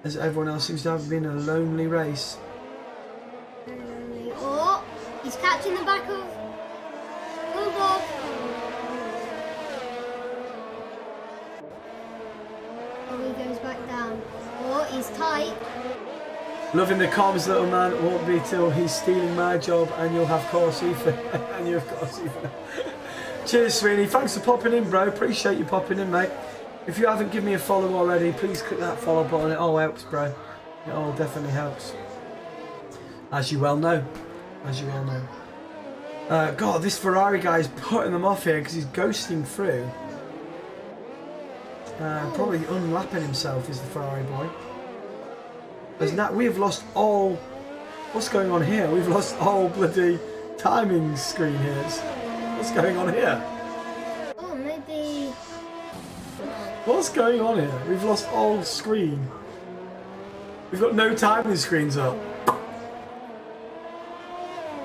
Speaker 1: as everyone else seems to have been a lonely race.
Speaker 2: Oh, he's catching the back of Bulldog. Oh, he goes back down. Oh, he's tight.
Speaker 1: Loving the comms, little man. It won't be till he's stealing my job and you'll have Corsi for and you've Corsi for. Cheers, Sweeney. Thanks for popping in, bro. Appreciate you popping in, mate. If you haven't given me a follow already, please click that follow button. It all helps, bro. It all definitely helps. As you well know. As you well know. God, this Ferrari guy is putting them off here because he's ghosting through. Probably unlapping himself is the Ferrari boy. As now we have lost all. What's going on here? We've lost all bloody timing screen here. What's going on here?
Speaker 2: Oh, maybe.
Speaker 1: What's going on here? We've lost all screen. We've got no timing screens up.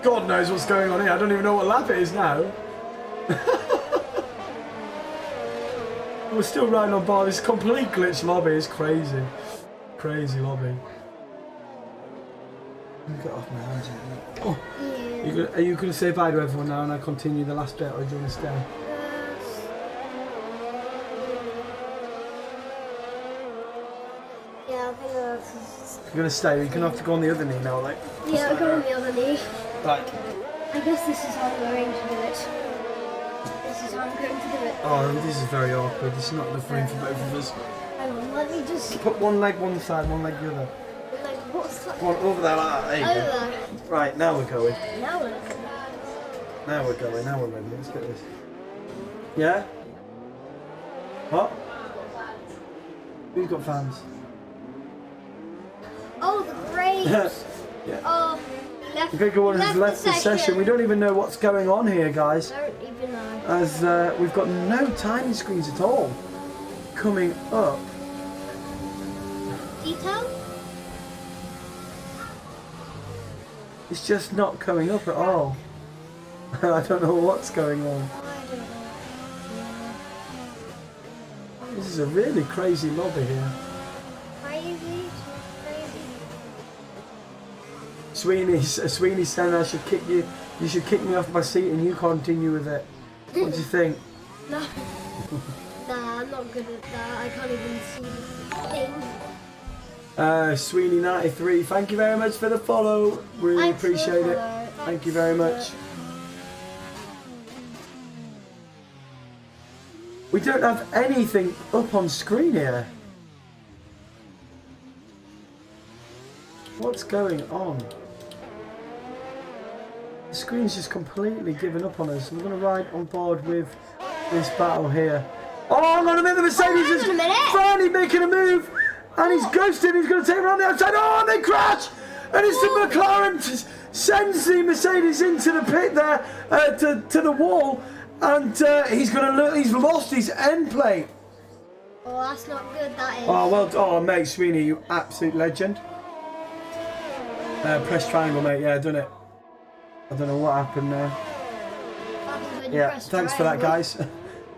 Speaker 1: God knows what's going on here. I don't even know what lap it is now. We're still riding on bar. This complete glitch lobby is crazy. Crazy lobby. Get off my hands. Oh.
Speaker 2: Yeah.
Speaker 1: Are you going to say bye to everyone now and I continue the last bit, or do you want to stay?
Speaker 2: Yeah, I think that's...
Speaker 1: You're going to stay? You're going to have to go on the other knee now, like?
Speaker 2: Yeah, I'll go on the other knee.
Speaker 1: Right.
Speaker 2: I guess this is how I'm going to do it. This is how I'm going to do it.
Speaker 1: Oh, this is very awkward. This is not enough room for both of us.
Speaker 2: Hang on, let me just...
Speaker 1: Put one leg one side, one leg the other.
Speaker 2: Like, what's that?
Speaker 1: One over there like that. There you go.
Speaker 2: Over.
Speaker 1: Right, now we're going.
Speaker 2: Now we're looking.
Speaker 1: Now we're going. Now we're ready. Let's get this. Yeah? What? Who's got fans?
Speaker 2: Oh, the brakes.
Speaker 1: Yeah.
Speaker 2: Oh, left.
Speaker 1: Bigger one has left the session. We don't even know what's going on here, guys.
Speaker 2: Don't even know.
Speaker 1: As we've got no timing screens at all coming up.
Speaker 2: Detail?
Speaker 1: It's just not coming up at all. I don't know what's going on.
Speaker 2: I don't know.
Speaker 1: This is a really crazy lobby here.
Speaker 2: Crazy.
Speaker 1: Sweeney's saying I should kick you. You should kick me off my seat and you continue with it. What do you think?
Speaker 2: No. Nah, I'm not good at that. I can't even see the thing.
Speaker 1: Sweeney93, thank you very much for the follow. Really appreciate it. Thank you very much. We don't have anything up on screen here. What's going on? The screen's just completely given up on us. We're going to ride on board with this battle here. Oh, hang on a minute, the Mercedes is finally making a move. And he's ghosted, he's going to take him around the outside. Oh, and they crash! And it's the McLaren sends the Mercedes into the pit there, to the wall. And he's lost his end plate.
Speaker 2: Oh, that's not good, that is.
Speaker 1: Oh, well, oh, mate, Sweeney, you absolute legend. Press triangle, mate, yeah, done it. I don't know what happened there. Yeah, thanks for that, guys.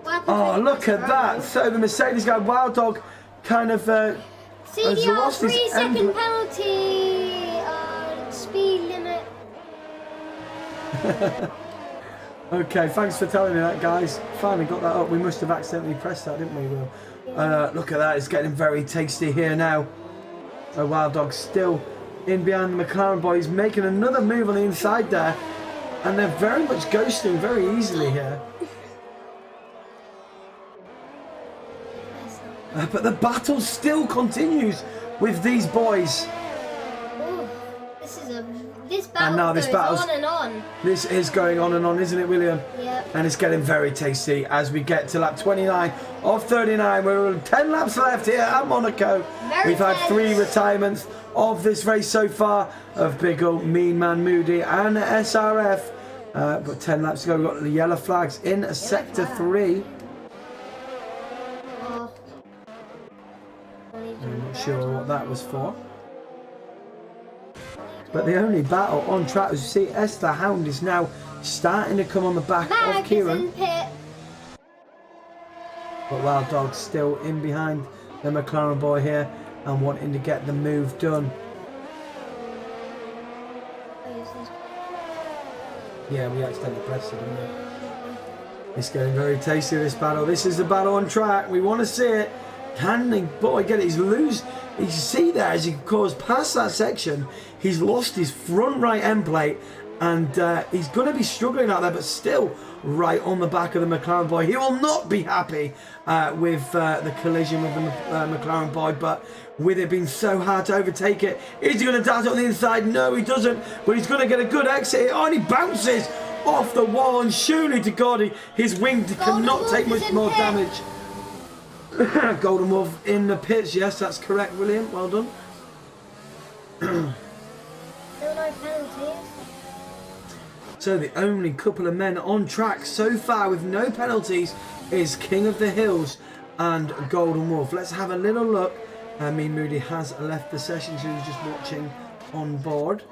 Speaker 1: Oh, look at that. So the Mercedes guy, Wild Dog, kind of has
Speaker 2: CDR,
Speaker 1: lost his
Speaker 2: 3-second penalty, speed limit.
Speaker 1: Okay, thanks for telling me that, guys. Finally got that up. We must have accidentally pressed that, didn't we, Will? Look at that. It's getting very tasty here now. Wild Dog's still in behind the McLaren boys, making another move on the inside there. And they're very much ghosting very easily here. But the battle still continues with these boys.
Speaker 2: Ooh, this battle goes on and on.
Speaker 1: This is going on and on, isn't it, William?
Speaker 2: Yep.
Speaker 1: And it's getting very tasty as we get to lap 29 of 39. We're 10 laps left here at Monaco. We've had 3 retirements of this race so far of Big Old Mean Man Moody and SRF. But 10 laps to go. We've got the yellow flags in sector 3. I'm not sure what that was for. But the only battle on track, as you see, Esther Hound is now starting to come on the back of Kieran. But Wild Dog still in behind the McLaren boy here and wanting to get the move done. Yeah, we accidentally pressed it, didn't we? It's getting very tasty, this battle. This is the battle on track. We want to see it. Can the boy get it? He's loose. You see there as he goes past that section, he's lost his front right end plate, and he's going to be struggling out there, but still right on the back of the McLaren boy. He will not be happy with the collision with the McLaren boy, but with it being so hard to overtake it, is he going to dart on the inside? No, he doesn't, but he's going to get a good exit. Oh, and he bounces off the wall, and surely to God, his wing cannot take much more damage. Golden Wolf in the pits, yes, that's correct, William. Well done.
Speaker 2: Still no penalties.
Speaker 1: So the only couple of men on track so far with no penalties is King of the Hills and Golden Wolf. Let's have a little look. Me Moody has left the session, so he's just watching on board.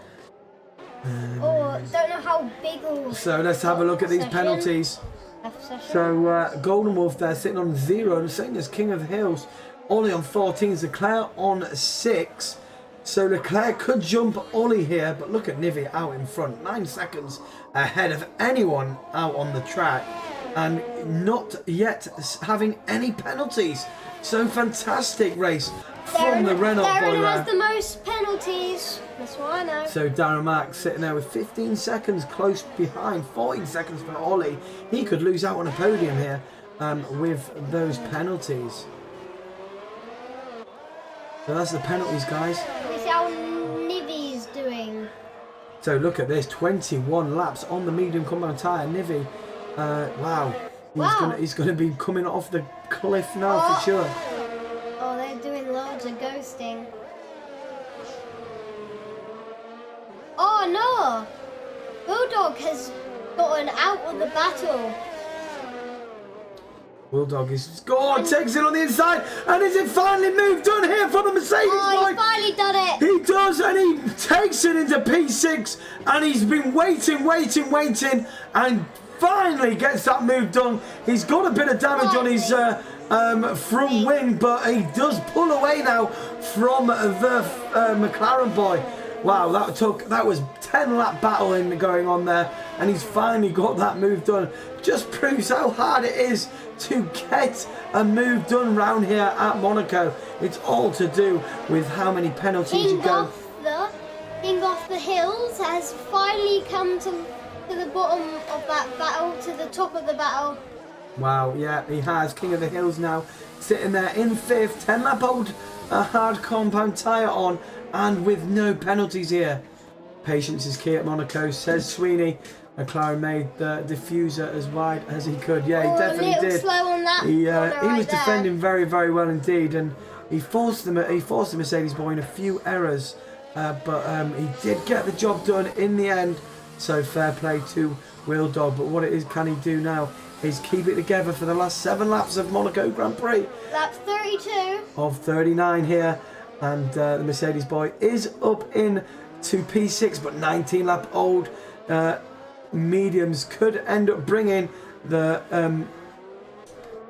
Speaker 2: Don't know how big.
Speaker 1: So let's have a look at these penalties. So Golden Wolf there sitting on 0, and same as King of the Hills. Ollie on 14, Leclerc on 6. So Leclerc could jump Ollie here, but look at Nivi out in front, 9 seconds ahead of anyone out on the track, and not yet having any penalties. So fantastic race from the Renault boy there.
Speaker 2: Darren has the most penalties. That's what I know.
Speaker 1: So Darren Mack sitting there with 15 seconds close behind, 14 seconds for Ollie. He could lose out on a podium here with those penalties. So that's the penalties, guys.
Speaker 2: Let's see how Nivi's doing.
Speaker 1: So look at this, 21 laps on the medium compound tyre. Nivi, wow. He's going to be coming off the cliff now for sure.
Speaker 2: Oh, they're doing loads of ghosting. Oh no! Bulldog has gotten out of the battle.
Speaker 1: Bulldog is scored, takes it on the inside, and is it finally moved done here for the Mercedes boy?
Speaker 2: He's finally done it.
Speaker 1: He does, and he takes it into P6, and he's been waiting, and finally gets that move done.'s got a bit of damage on his front wing, but he does pull away now from the McLaren boy. Wow, that was 10-lap battling going on there, and he's finally got that move done. Just proves how hard it is to get a move done round here at Monaco. It's all to do with how many penalties you go.
Speaker 2: King of the Hills has finally come to the bottom of that battle, to the top of the battle.
Speaker 1: Wow, yeah, he has. King of the Hills now sitting there in 5th, 10-lap old hard compound tyre on, and with no penalties here. Patience is key at Monaco, says Sweeney. McLaren made the diffuser as wide as he could. Yeah, he definitely did.
Speaker 2: Slow on that.
Speaker 1: He was defending very, very well indeed, and he forced the Mercedes boy in a few errors, but he did get the job done in the end. So fair play to Will Dog. But what can he do now is keep it together for the last 7 laps of Monaco Grand Prix.
Speaker 2: Lap 32
Speaker 1: of 39 here, and the Mercedes boy is up in to P6, but 19-lap old mediums could end up bringing the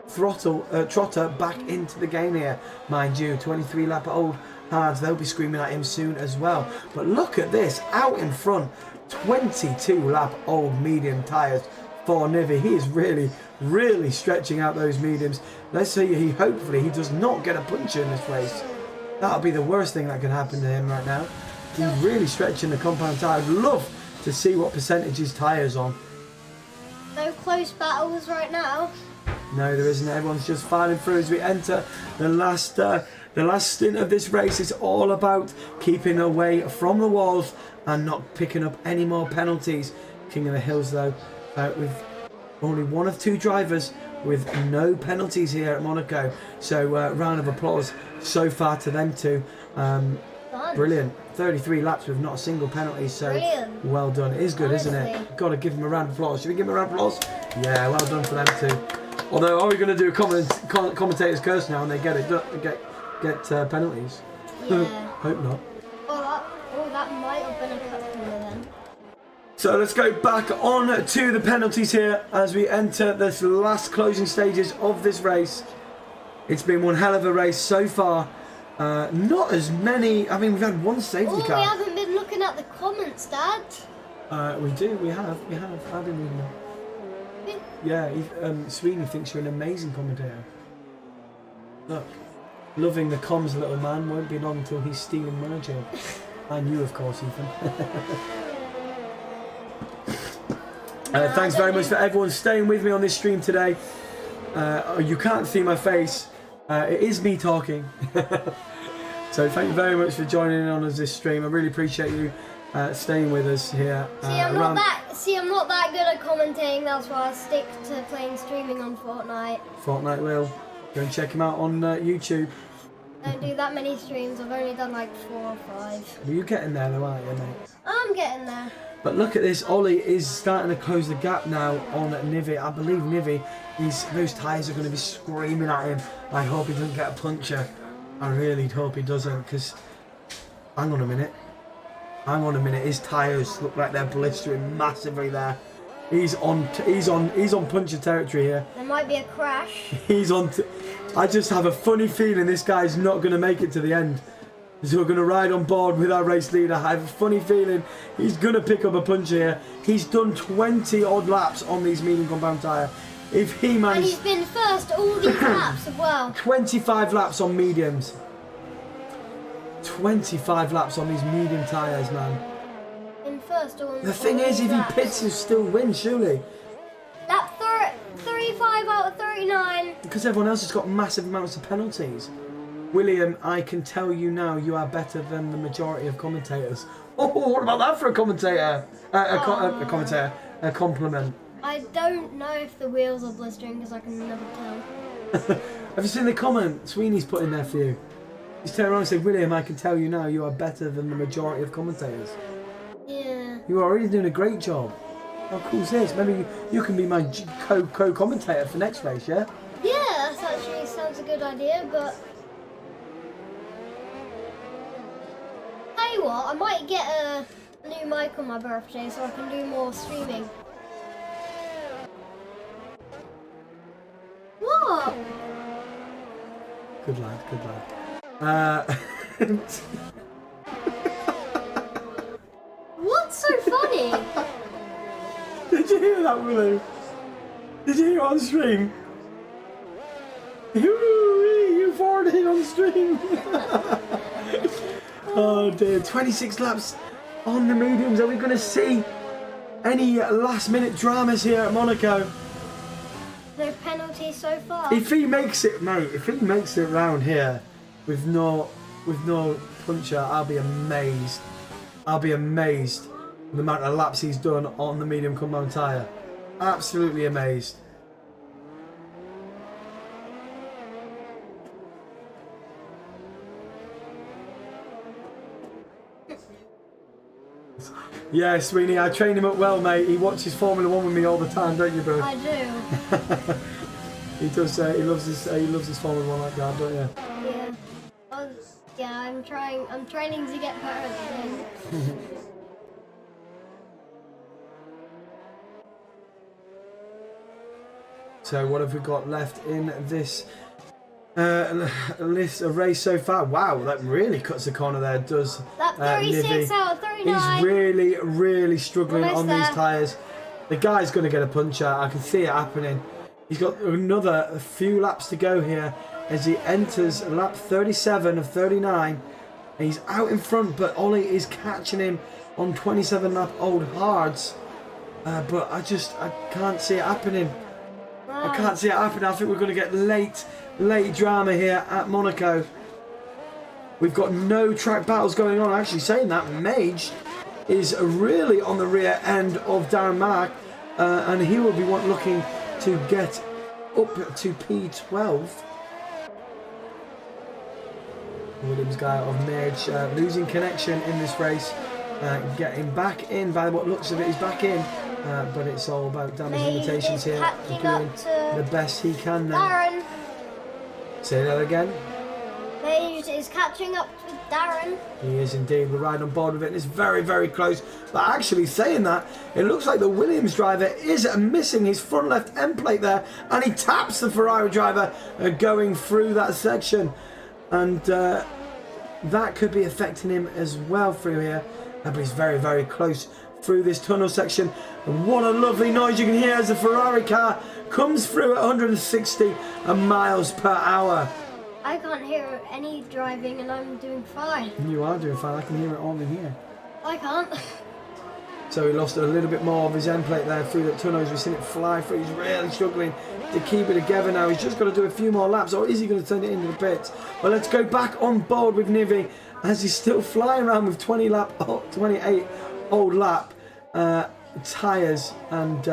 Speaker 1: trotter back into the game here, mind you. 23-lap old hards, they'll be screaming at him soon as well. But look at this, out in front, 22-lap old medium tyres for Nivi. He is really stretching out those mediums. Let's see, hopefully he does not get a puncture in this race. That'll be the worst thing that could happen to him right now. He's really stretching the compound tyre. I'd love to see what percentage his tyre's on.
Speaker 2: No close battles right now.
Speaker 1: No, there isn't. Everyone's just filing through as we enter the last stint of this race. It's all about keeping away from the walls and not picking up any more penalties. King of the Hills, though, with only 1 of 2 drivers with no penalties here at Monaco. So round of applause so far to them two. Brilliant. 33 laps with not a single penalty, so brilliant. Well done. It is good, honestly, isn't it? Got to give them a round of applause. Should we give them a round of applause? Yeah, well done for them too. Although, are we going to do a commentator's curse now and they get penalties?
Speaker 2: Yeah.
Speaker 1: Hope not.
Speaker 2: That might have been a cut through then.
Speaker 1: So let's go back on to the penalties here as we enter this last closing stages of this race. It's been one hell of a race so far. Not as many. I mean, we've had one safety
Speaker 2: Oh,
Speaker 1: car.
Speaker 2: we haven't been looking at the comments, Dad.
Speaker 1: We have. I've been reading them. Yeah, Sweeney thinks you're an amazing commentator. Look, loving the comms, little man. Won't be long until he's stealing my job. And you, of course, Ethan. Thanks very much for everyone staying with me on this stream today. You can't see my face. It is me talking. So thank you very much for joining in on us this stream. I really appreciate you staying with us here.
Speaker 2: I'm not that good at commentating. That's why I stick to playing streaming on Fortnite.
Speaker 1: Fortnite will. Go and check him out on YouTube.
Speaker 2: Don't do that many streams. I've only done like 4 or 5.
Speaker 1: Well, you're getting there though, aren't you, mate?
Speaker 2: I'm getting there.
Speaker 1: But look at this. Ollie is starting to close the gap now on Nivi. I believe Nivi, those tyres are going to be screaming at him. I hope he doesn't get a puncture. I really hope he doesn't, because hang on a minute. His tyres look like they're blistering massively there. He's on puncture territory here.
Speaker 2: There might be a crash.
Speaker 1: I just have a funny feeling this guy's not going to make it to the end. So we're going to ride on board with our race leader. I have a funny feeling he's going to pick up a puncture here. He's done 20 odd laps on these medium compound tyre. If he manages...
Speaker 2: And he's been first all these laps as well.
Speaker 1: 25 laps on mediums. 25 laps on these medium tyres, man.
Speaker 2: In first all
Speaker 1: The thing is, if he pits, he'll still win, surely.
Speaker 2: Lap 35 out of 39.
Speaker 1: Because everyone else has got massive amounts of penalties. William, I can tell you now, you are better than the majority of commentators. Oh, what about that for a commentator? A compliment.
Speaker 2: I don't know if the wheels are blistering because I can never tell.
Speaker 1: Have you seen the comment Sweeney's put in there for you? He's turned around and said, William, I can tell you now, you are better than the majority of commentators.
Speaker 2: Yeah.
Speaker 1: You are already doing a great job. How cool is this? Maybe you can be my co-commentator for next race, yeah?
Speaker 2: Yeah, that actually sounds a good idea, but... Tell you what, I might get a new mic on my birthday so I can do more streaming. What?
Speaker 1: Good lad.
Speaker 2: What's so funny?
Speaker 1: Did you hear that, Willow? Did you hear it on stream? You forwarded it on stream. Oh dear, 26 laps on the mediums. Are we going to see any last minute dramas here at Monaco?
Speaker 2: No penalties so far.
Speaker 1: If he makes it, mate, if he makes it round here with no puncture, I'll be amazed. I'll be amazed with the amount of laps he's done on the medium compound tyre. Absolutely amazed. Yeah, Sweeney, I train him up well, mate. He watches Formula 1 with me all the time, don't you, bro?
Speaker 2: I do.
Speaker 1: He does. He loves his Formula 1 like that, don't you?
Speaker 2: Yeah. I'm training to get better at the game.
Speaker 1: So what have we got left in this list of race so far? Wow, that really cuts the corner there, does
Speaker 2: Lap 36 out of 39.
Speaker 1: He's really struggling
Speaker 2: Almost
Speaker 1: on
Speaker 2: there.
Speaker 1: these tyres. The guy's going to get a puncher. I can see it happening. He's got a few laps to go here as he enters lap 37 of 39. And he's out in front, but Ollie is catching him on 27 lap old hards. But I can't see it happening. I can't see it happening. I think we're going to get late drama here at Monaco. We've got no track battles going on. Actually, saying that, Mage is really on the rear end of Darren Mark, and he will be looking to get up to P12. Williams guy of Mage losing connection in this race, getting back in. By what looks of it, he's back in. But it's all about damage limitations here. Doing the best he can now.
Speaker 2: Darren.
Speaker 1: Say that again.
Speaker 2: Mage is catching up with Darren.
Speaker 1: He is indeed. We're right on board with it. And it's very, very close. But actually saying that, it looks like the Williams driver is missing his front left end plate there. And he taps the Ferrari driver going through that section. And that could be affecting him as well through here. But he's very, very close through this tunnel section. And what a lovely noise you can hear as the Ferrari car comes through at 160 miles per hour.
Speaker 2: I can't hear any driving and I'm doing fine.
Speaker 1: You are doing fine. I can hear it all in here.
Speaker 2: I can't.
Speaker 1: So he lost a little bit more of his end plate there through the tunnels. We've seen it fly through. He's really struggling to keep it together now. He's just got to do a few more laps, or is he going to turn it into the pits? Well, let's go back on board with Nivi as he's still flying around with 28 old lap tyres, and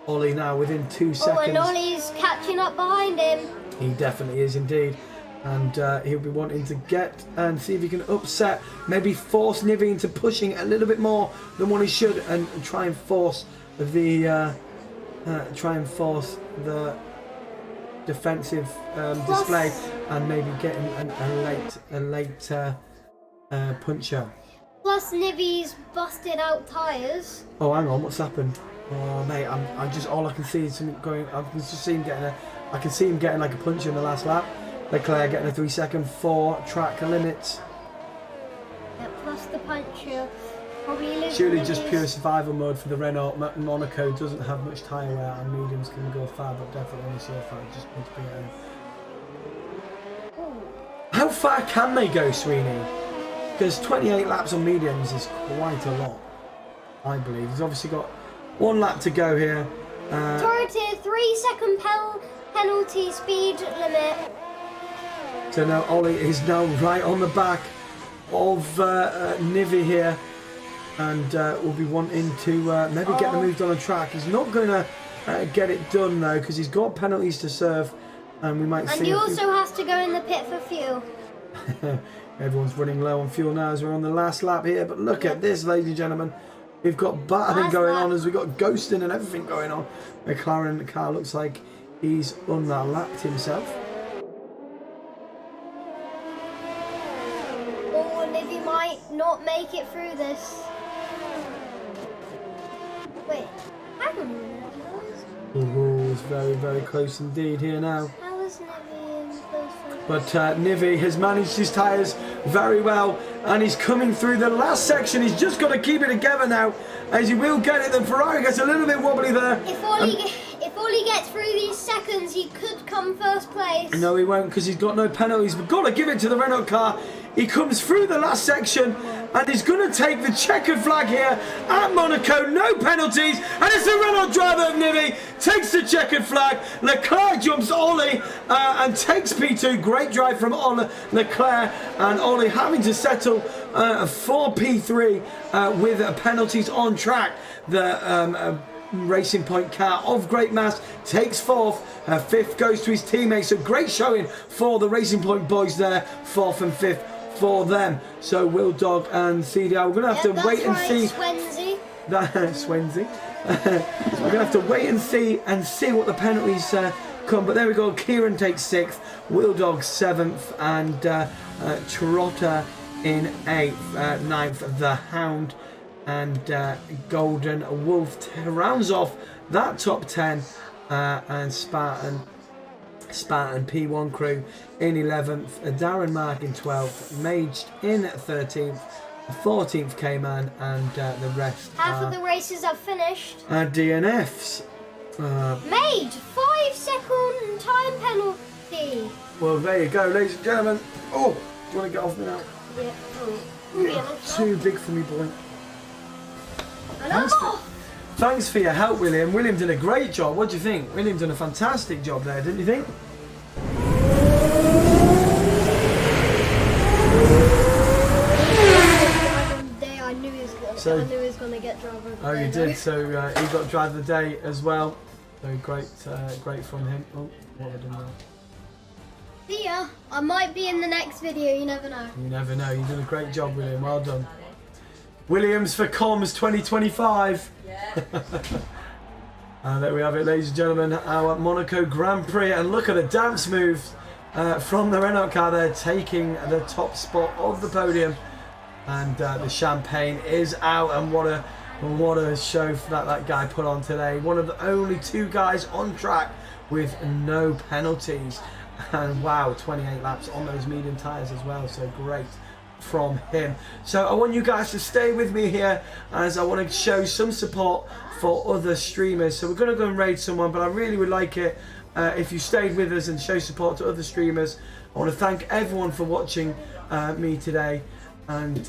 Speaker 1: Ollie now within 2 seconds.
Speaker 2: Oh, and Ollie's catching up behind him.
Speaker 1: He definitely is indeed. And he'll be wanting to get and see if he can upset, maybe force Nivi into pushing a little bit more than what he should, and try and force the defensive display, and maybe getting a late puncher.
Speaker 2: Plus Nivi's busted out tyres.
Speaker 1: Oh, hang on, what's happened? Oh, mate, I'm just, all I can see is something going. I can just see him getting I can see him getting like a puncher in the last lap. Leclerc getting a 3-second 4 track limit.
Speaker 2: Yeah, plus the puncher. Probably losing.
Speaker 1: Surely just pure survival mode for the Renault. Monaco doesn't have much tyre wear, and mediums can go far, but definitely only so far. Just need to be How far can they go, Sweeney? Because 28 laps on mediums is quite a lot, I believe. He's obviously got 1 lap to go here.
Speaker 2: Targeted 3-second penalty speed limit.
Speaker 1: So now Ollie is now right on the back of Nivi here, and will be wanting to maybe get them moved on the track. He's not going to get it done though, because he's got penalties to serve, and we might see.
Speaker 2: And he also has to go in the pit for fuel.
Speaker 1: Everyone's running low on fuel now as we're on the last lap here, but look at this, ladies and gentlemen. We've got battering going on as we've got ghosting and everything going on. McLaren car looks like he's unlapped himself.
Speaker 2: Oh, Nivi might not make it through this. Wait, hang on a minute.
Speaker 1: Oh, it's very, very close indeed here now.
Speaker 2: How is Nivi in first place?
Speaker 1: But Nivi has managed his tyres very well, and he's coming through the last section. He's just got to keep it together now, as he will get it. The Ferrari gets a little bit wobbly there.
Speaker 2: If Ollie gets through these seconds, he could come first place.
Speaker 1: No, he won't, because he's got no penalties. We've got to give it to the Renault car. He comes through the last section, and he's going to take the checkered flag here at Monaco. No penalties, and it's the Renault driver of Nivi takes the checkered flag. Leclerc jumps Ollie and takes P2. Great drive from Leclerc, and Ollie having to settle for P3 with penalties on track. The Racing Point car of Great Mass takes 4th. 5th goes to his teammates. So great showing for the Racing Point boys there. 4th and 5th for them. So Will Dog and CDR, we're going to have to wait and see.
Speaker 2: Swansea.
Speaker 1: Swansea. So we're going to have to wait and see what the penalties come. But there we go. Kieran takes 6th. Will Dog 7th, and Trotter in 8th. 9th, the Hound. And Golden Wolf rounds off that top 10, and Spartan P1 crew in 11th, Darren Mark in 12th, Mage in 13th, 14th K-Man, and the rest
Speaker 2: half of the races have finished.
Speaker 1: DNFs.
Speaker 2: Mage, 5-second time penalty.
Speaker 1: Well, there you go, ladies and gentlemen. Oh, do you want to get off me now?
Speaker 2: Yeah.
Speaker 1: Too big for me, boy.
Speaker 2: Thanks
Speaker 1: Thanks for your help, William. William did a great job. What do you think? William done a fantastic job there, didn't you think?
Speaker 2: I knew he was going to get driver of the day.
Speaker 1: Oh, you did. So he got driver of the day as well. So great, great from him. Oh, what have I done there?
Speaker 2: See ya. I might be in the next video. You never know.
Speaker 1: You never know. You did a great job, William. Well done. Williams for COMMS 2025. Yeah. And there we have it, ladies and gentlemen, our Monaco Grand Prix. And look at the dance moves from the Renault car. They're taking the top spot of the podium, and the champagne is out. And what a show that guy put on today. One of the only 2 guys on track with no penalties, and wow, 28 laps on those medium tyres as well. So great from him. So I want you guys to stay with me here, as I want to show some support for other streamers. So we're going to go and raid someone, but I really would like it if you stayed with us and show support to other streamers. I want to thank everyone for watching me today, and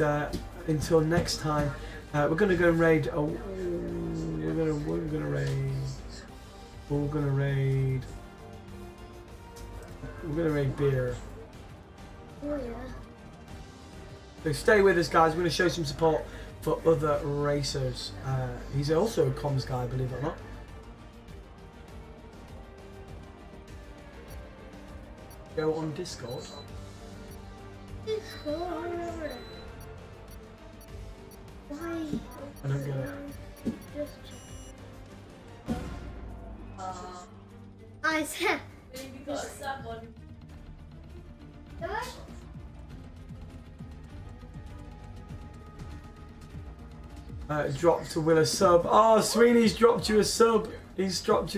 Speaker 1: until next time, we're going to go and raid. We're going to raid beer.
Speaker 2: Oh yeah.
Speaker 1: So stay with us, guys. We're going to show some support for other racers. He's also a comms guy, believe it or not. Go on Discord.
Speaker 2: Discord. Why?
Speaker 1: I don't get it.
Speaker 2: Just. I said.
Speaker 3: Maybe got someone.
Speaker 2: What?
Speaker 1: Dropped to Will a sub. Oh, Sweeney's dropped you a sub. He's dropped you